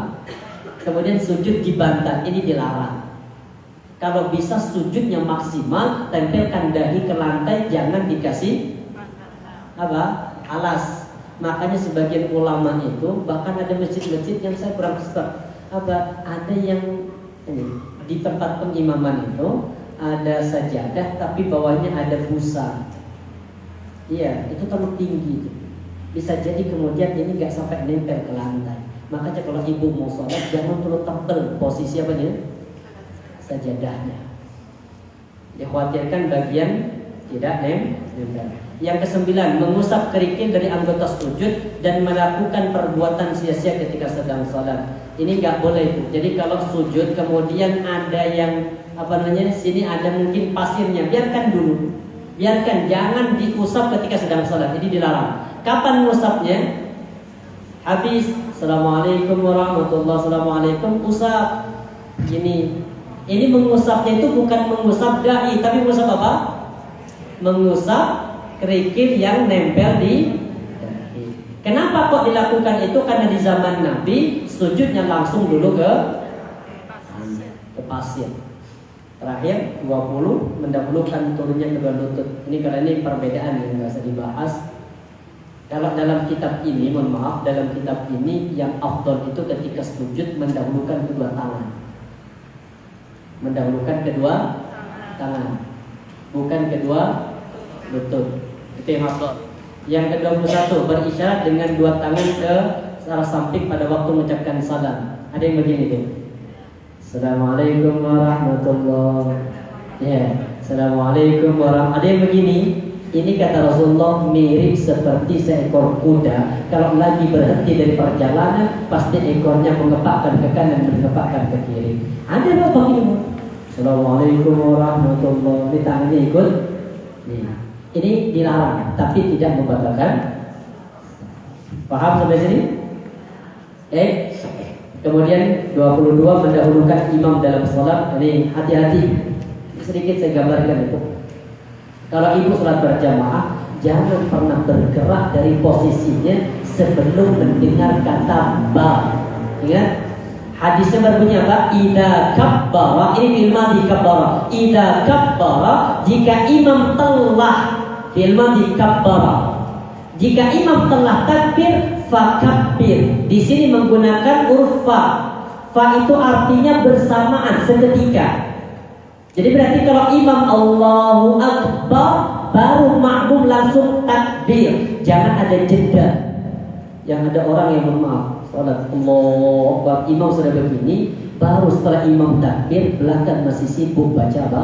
kemudian sujud di bantal, ini dilarang. Kalau bisa sujudnya maksimal, tempelkan dahi ke lantai, jangan dikasih alas. Makanya sebagian ulama itu, bahkan ada masjid-masjid yang saya kurang setuju, ada yang di tempat pengimaman itu ada sajadah tapi bawahnya ada busa. Iya, itu terlalu tinggi. Bisa jadi kemudian ini nggak sampai nempel ke lantai. Makanya kalau ibu mau sholat jangan terlalu tebal posisi sajadahnya. Dikhawatirkan bagian tidak nempel. Yang ke-9, mengusap kerikil dari anggota sujud dan melakukan perbuatan sia-sia ketika sedang sholat. Ini nggak boleh. Jadi kalau sujud kemudian ada yang sini ada mungkin pasirnya, biarkan dulu. Biarkan, jangan diusap ketika sedang sholat. Ini dilarang. Kapan mengusapnya? Habis Assalamualaikum warahmatullahi wabarakatuh, Assalamualaikum, usap. Ini mengusapnya itu bukan mengusap dahi, tapi mengusap apa? Mengusap kerikil yang nempel di dahi. Kenapa kok dilakukan itu? Karena di zaman Nabi sujudnya langsung dulu ke pasir. Terakhir 20 mendahulukan turunnya kedua lutut. Ini karena ini perbedaan yang nggak usah dibahas. Kalau dalam kitab ini, mohon maaf, dalam kitab ini yang afdal itu ketika sujud mendahulukan kedua tangan. Mendahulukan kedua tangan, bukan kedua lutut. Itu yang afdal. Yang ke-21, berisyarat dengan dua tangan ke arah samping pada waktu mengucapkan salam. Ada yang begini tuh. Assalamualaikum warahmatullahi wabarakatuh. Assalamualaikum warahmatullahi. Ada yang begini. Ini kata Rasulullah mirip seperti seekor kuda. Kalau lagi berhenti dari perjalanan, pasti ekornya mengepakkan ke kanan dan mengepakkan ke kiri. Ada apa begini? Assalamualaikum warahmatullahi wabarakatuh. Ini tangannya ikut. Ini dilarang, tapi tidak membatalkan. Paham sampai sini? Kemudian 22 mendahulukan imam dalam sholat. Ini hati-hati. Sedikit saya gambarkan itu. Kalau ibu sholat berjamaah, jangan pernah bergerak dari posisinya sebelum mendengar kata ba. Ingat? Hadisnya berbunyi apa? Idza kabbara, ini fil madhi kabbara. Idza kabbara, jika imam telah, fil madhi kabbara. Jika imam telah takbir, fakabbir. Di sini menggunakan huruf fa. Fa itu artinya bersamaan, seketika. Jadi berarti kalau imam Allahu Akbar, baru makmum langsung takbir. Jangan ada jeda. Yang ada orang yang bermaaf, salat Allahu Akbar, imam sudah begini, baru setelah imam takbir, belakang masih sibuk baca apa?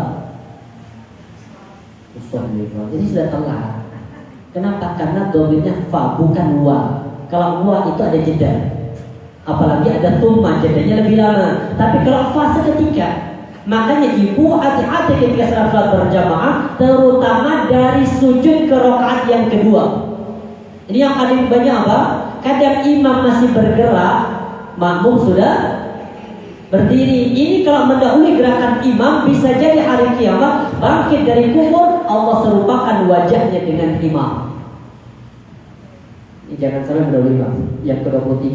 Jadi sudah telat. Kenapa? Karena domirnya fa, bukan wa. Kalau wa itu ada jeda. Apalagi ada tumma, jedanya lebih lama. Tapi kalau fa seketika. Makanya ibu hati-hati ketika sholat berjamaah, terutama dari sujud ke rakaat yang kedua. Ini yang paling banyak apa? Kadang imam masih bergerak, makmum sudah berdiri. Ini kalau mendahului gerakan imam, bisa jadi hari kiamat bangkit dari kubur, Allah serupakan wajahnya dengan imam. Ini jangan sampai mendahului imam. Yang ke-23,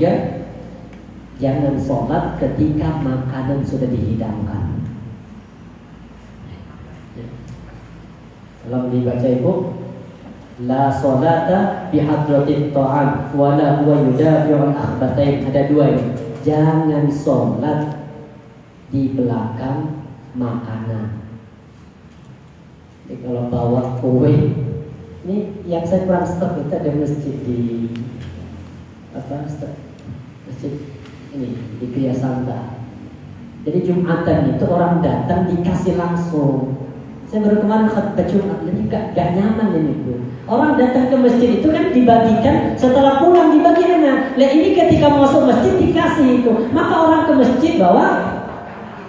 jangan sholat ketika makanan sudah dihidangkan. Kalau dibaca ibu, la sholata bihadratit ta'am wala huwa yudafi'ul akhbatain. Ada dua ini. Jangan sholat di belakang makanan. Jadi kalau bawa kue, ini yang saya kurang stok itu ada masjid di masjid ini di Kriya Santa. Jadi Jumatan itu orang datang dikasih langsung. Saya baru kemarin khutbah Jumat, jadi gak nyaman ini Bu. Orang datang ke masjid itu kan dibagikan, setelah pulang dibagikan. Nah ini ketika masuk masjid dikasih itu, maka orang ke masjid bawa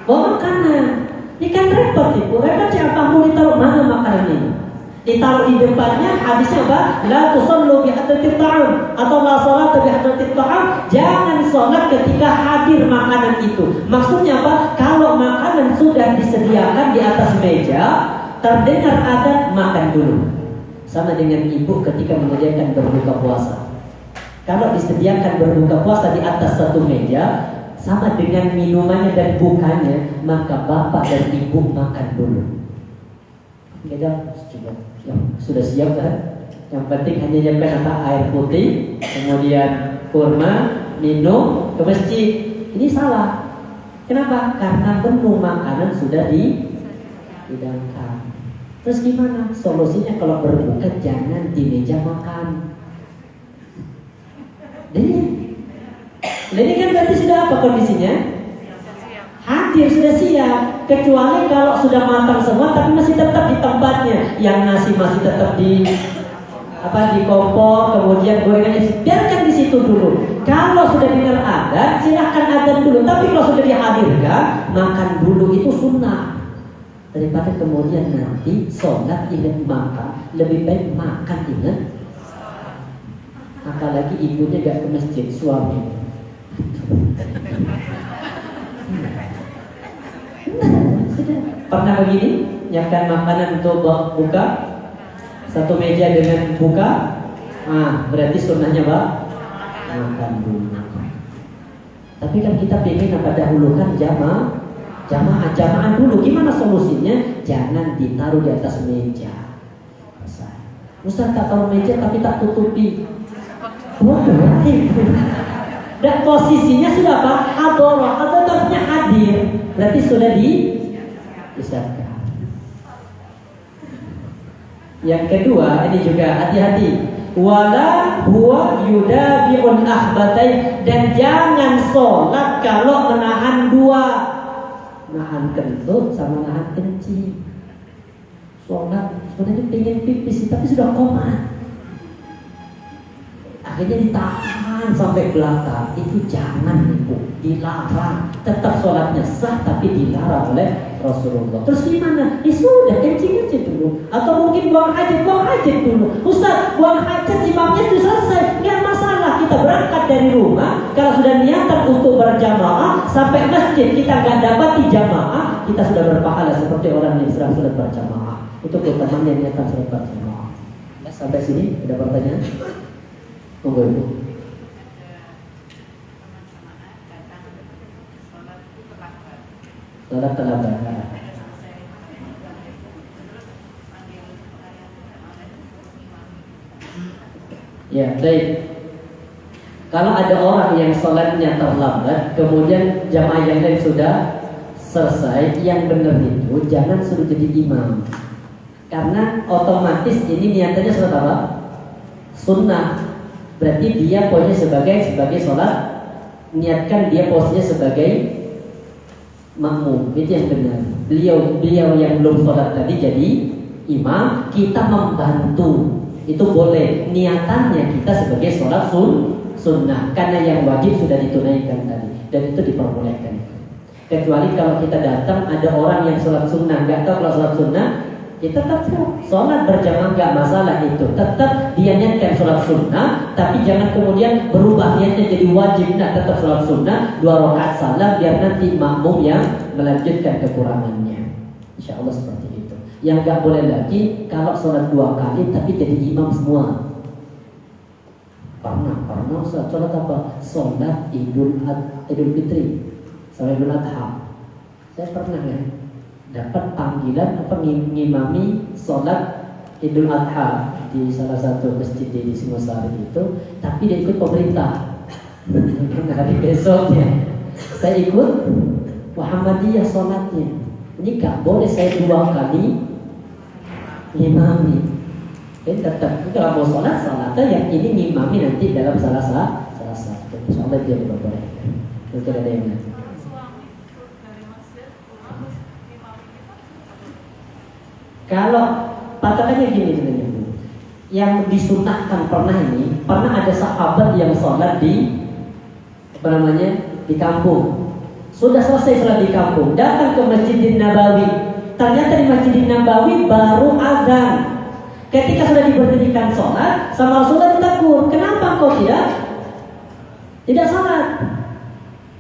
makanan. Ini kan repot Ibu, repot siapa mau ditaruh mana makanan ini? Ditaruh di depannya, hadisnya apa? La tusallu bi hadratit ta'am atau la salata bi hadratit ta'am. Jangan sholat ketika hadir makanan itu. Maksudnya apa? Kalau makanan sudah disediakan di atas meja, terdengar adzan, makan dulu. Sama dengan ibu ketika menyediakan berbuka puasa. Kalau disediakan berbuka puasa di atas satu meja, sama dengan minumannya dan bukanya, maka bapak dan ibu makan dulu. Beda, sudah siap kan? Yang penting hanya nyiapkan air putih, kemudian kurma, minum, ke masjid. Ini salah. Kenapa? Karena menu makanan sudah dihidangkan. Terus gimana? Solusinya kalau berbuka jangan di meja makan. Ini kan berarti sudah apa kondisinya? Hadir, sudah siap. Kecuali kalau sudah matang semua tapi masih tetap di tempatnya. Yang nasi masih tetap di kompor, kemudian gorengannya biarkan di situ dulu. Kalau sudah dengar adzan, silahkan adzan dulu. Tapi kalau sudah dihadirkan, makan dulu, itu sunnah. Daripada kemudian nanti sholat ingat makan, lebih baik makan ingat. Apalagi ibunya gak ke masjid, suami. Pernah begini? Nyiapkan makanan untuk buka, satu meja dengan buka. Berarti sunnahnya Pak, makan dulu. Tapi kan kita pengen dahulukan jamaah dulu. Gimana solusinya? Jangan ditaruh di atas meja. Ustaz tak taruh meja tapi tak tutupi. Dan posisinya sudah apa? Hadarah. Hadarahnya hadir. Berarti sudah disiapkan. Yang kedua, ini juga hati-hati. Wala huwa yudafi'un akhbatai. Dan jangan sholat kalau menahan dua. Nahan kentut sama nahan kencing. Sholat sebenarnya pengen pipis tapi sudah koma. Akhirnya ditahan sampai belakang. Itu jangan Ibu, dilarang. Tetap sholatnya sah tapi dilarang oleh Rasulullah. Terus gimana? Sudah kencing aja dulu. Atau mungkin buang hajat dulu. Ustaz, buang hajat imamnya itu selesai, nggak masalah. Kita berangkat dari rumah, kalau sudah niatan untuk berjamaah sampai masjid kita nggak dapati jamaah, kita sudah berpahala seperti orang yang sedang sholat berjamaah. Itu keutamaan yang niatan sholat berjamaah. Sampai sini ada pertanyaan? Tunggu Ibu. Sholat terlambat. Ya, baik. Kalau ada orang yang sholatnya terlambat, kemudian jamaah yang lain sudah selesai, yang benar itu jangan suruh jadi imam. Karena otomatis ini niatannya sholat apa? Sunnah. Berarti dia posisinya sebagai sholat, niatkan dia posisinya sebagai makmum. Itu yang benar. Beliau yang belum sholat tadi jadi imam, kita membantu. Itu boleh. Niatannya kita sebagai sholat sunnah, karena yang wajib sudah ditunaikan tadi, dan itu diperbolehkan. Kecuali kalau kita datang ada orang yang sholat sunnah, nggak tahu kalau sholat sunnah, ya tetap sholat berjamaah nggak masalah itu. Tetap dia niatkan sholat sunnah, tapi jangan kemudian berubah niatnya jadi wajib. Nah, tetap sholat sunnah 2 rakaat salam, biar nanti makmum yang melanjutkan kekurangannya. Insya Allah seperti itu. Yang nggak boleh lagi kalau sholat 2 kali tapi jadi imam semua. Pernah sholat apa? Sholat Idul Fitri sama Idul Adha. Saya pernah ya dapat panggilan ngimami sholat Idul Adha di salah satu masjid di Singosari itu, tapi dia ikut pemerintah. Hari besoknya saya ikut Muhammadiyah sholatnya. Ini gak boleh saya 2 kali ngimami. Tetap kalau mau sholatnya yang ini ngimami nanti dalam salah Insyaallah dia diperbolehkan. Mungkin ada yang lain. Kalau suami dari masjid pulang terus imam kita Kalau patokannya gini sebenarnya, yang disunahkan pernah ada sahabat yang sholat di di kampung. Sudah selesai sholat di kampung, datang ke Masjidin Nabawi. Ternyata di Masjidin Nabawi baru azan. Ketika sudah diberdirikan sholat, sama Rasulullah ditegur, kenapa kau tidak sholat?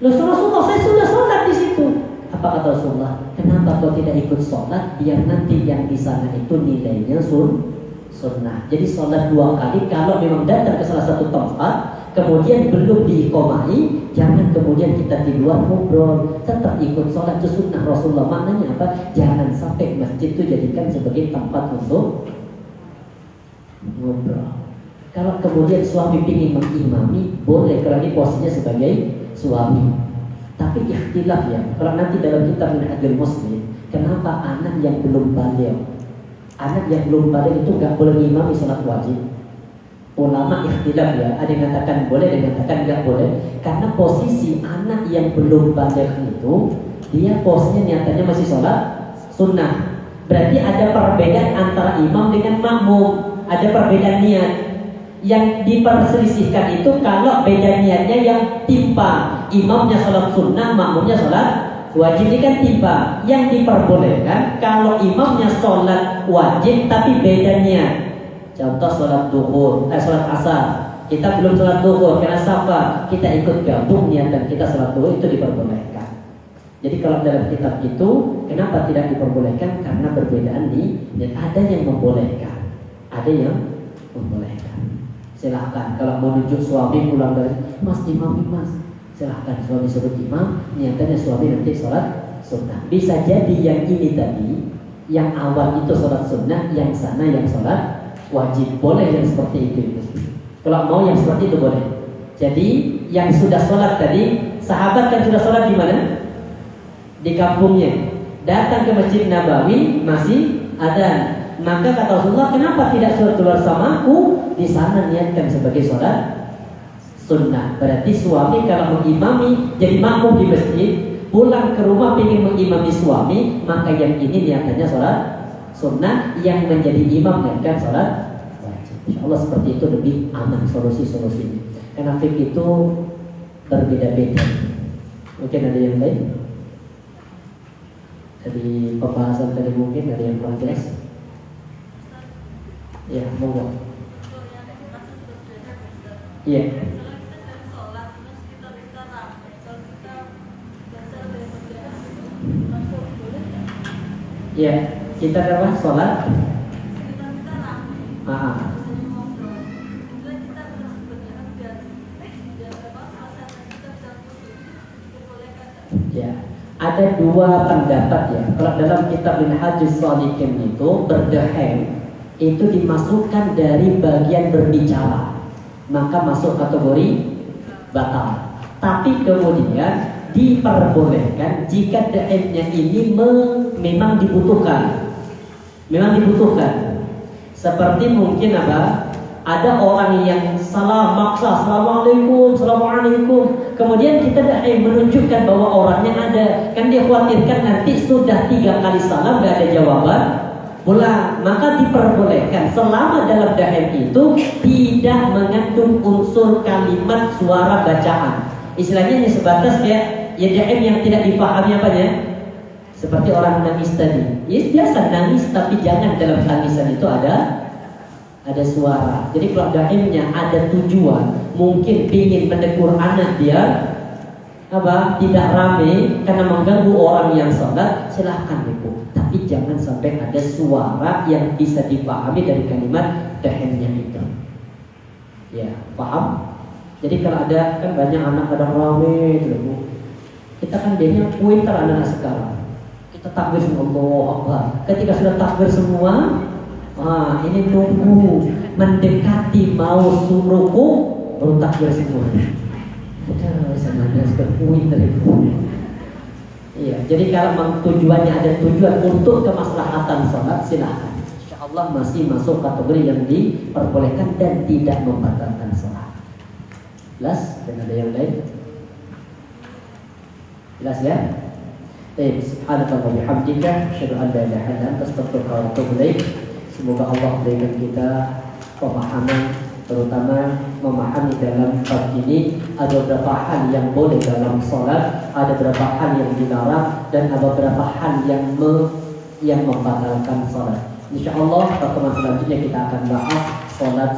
Rasulullah, saya sudah sholat di situ. Apa kata Rasulullah? Kenapa kau tidak ikut sholat? Biar nanti yang di sana itu nilainya sunnah. Jadi sholat 2 kali. Kalau memang datang ke salah satu tempat, kemudian belum diiqomai, jangan kemudian kita di luar ngobrol. Tetap ikut sholat, itu sunnah Rasulullah. Maknanya apa? Jangan sampai masjid itu jadikan sebagai tempat untuk ngobrol. Kalau kemudian suami ingin mengimami, boleh, kalau ini posisinya sebagai suami. Tapi ikhtilaf ya. Kalau nanti dalam kitab Minhajul Muslim, kenapa anak yang belum baligh, anak yang belum baligh itu nggak boleh ngimami sholat wajib? Ulama ikhtilaf ya. Ada yang mengatakan boleh, ada yang mengatakan nggak boleh. Karena posisi anak yang belum baligh itu, dia posisinya niatannya masih sholat sunnah. Berarti ada perbedaan antara imam dengan makmum. Ada perbedaan niat. Yang diperselisihkan itu kalau beda niatnya yang timpa. Imamnya sholat sunnah, makmumnya sholat wajib, ini kan timpa. Yang diperbolehkan kalau imamnya sholat wajib tapi beda niat. Contoh sholat duhur, sholat asar. Kita belum sholat duhur karena safar, kita ikut gabung niatan kita sholat duhur, itu diperbolehkan. Jadi kalau dalam kitab itu, kenapa tidak diperbolehkan? Karena perbedaan dan ada yang membolehkan, ada yang membolehkan. Silahkan kalau mau nunjuk suami pulang dari mas imam mas, silahkan suami sebut imam, niatannya suami nanti sholat sunnah. Bisa jadi yang ini tadi, yang awal itu sholat sunnah, yang sana yang sholat wajib. Boleh yang seperti itu. Kalau mau yang seperti itu boleh. Jadi yang sudah sholat tadi, sahabat kan sudah sholat di mana? Di kampungnya. Datang ke Masjid Nabawi masih ada. Maka kata Rasulullah, kenapa tidak sholat keluar samaku? Di sana niatkan sebagai sholat sunnah. Berarti suami kalau mengimami jadi makmum di masjid, pulang ke rumah ingin mengimami suami, maka yang ini niatannya sholat sunnah, yang menjadi imam niatkan sholat wajib. Insyaallah seperti itu lebih aman solusi-solusinya. Karena fikih itu berbeda-beda. Mungkin ada yang lain dari pembahasan tadi, mungkin ada yang kurang jelas. Ya, monggo. Iya. Iya, kita dapat sholat. Ya, ada 2 pendapat ya. Kalau dalam kitab Minhajus Shalihin itu berdahem itu dimasukkan dari bagian berbicara, maka masuk kategori batal. Tapi kemudian diperbolehkan jika daemnya ini memang dibutuhkan. Seperti mungkin ada orang yang salah maksa, assalamualaikum, kemudian kita menunjukkan bahwa orangnya ada, kan dia khawatirkan nanti sudah 3 kali salam gak ada jawaban pulang, maka diperbolehkan selama dalam dahem itu tidak mengandung unsur kalimat suara bacaan. Istilahnya hanya sebatas kayak ya dahem yang tidak dipahami apanya. Seperti orang nangis tadi. Ya biasa nangis, tapi jangan dalam tangisan itu ada suara. Jadi kalau dahemnya ada tujuan, mungkin ingin menegur anak dia tidak rame karena mengganggu orang yang sholat, silahkan ibu. Tapi jangan sampai ada suara yang bisa dipahami dari kalimat dahemnya itu. Ya, paham? Jadi kalau ada kan banyak anak kadang rame gitu, Bu. Kita kan dia pintar anak sekarang. Kita takbir semua, Allahu Akbar. Ketika sudah takbir semua, ini nunggu mendekati mau ruku baru takbir semua. Sebenarnya sudah pintar itu. Iya, jadi kalau tujuannya ada tujuan untuk kemaslahatan sholat, silahkan. Insyaallah masih masuk kategori yang diperbolehkan dan tidak membatalkan sholat. Jelas? Dan ada yang lain? Jelas ya? Baik, subhanallahi wa bihamdika asyhadu an la ilaha illa anta astaghfiruka wa atubu ilaik. Semoga Allah berikan kita pemahaman, terutama memahami dalam bab ini ada beberapa hal yang boleh dalam sholat, ada beberapa hal yang dilarang, dan ada beberapa hal yang membatalkan sholat. InsyaAllah pertemuan selanjutnya kita akan bahas sholat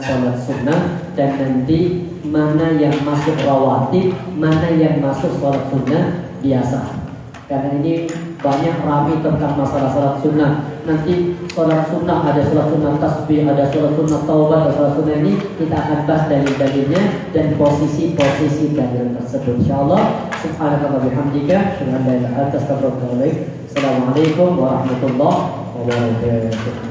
sunnah, dan nanti mana yang masuk rawatib, mana yang masuk sholat sunnah biasa. Karena ini banyak ramai tentang masalah sholat sunnah. Nanti sholat sunnah ada sholat sunnah tasbih, ada sholat sunnah taubat, ada sholat sunnah ini kita akan bahas dalil-dalilnya dan posisi-posisi dalil tersebut. InsyaAllah. Subhanallahi wa bihamdika asyhadu an la ilaha illa anta astaghfiruka wa atubu ilaik. Assalamualaikum warahmatullahi wabarakatuh.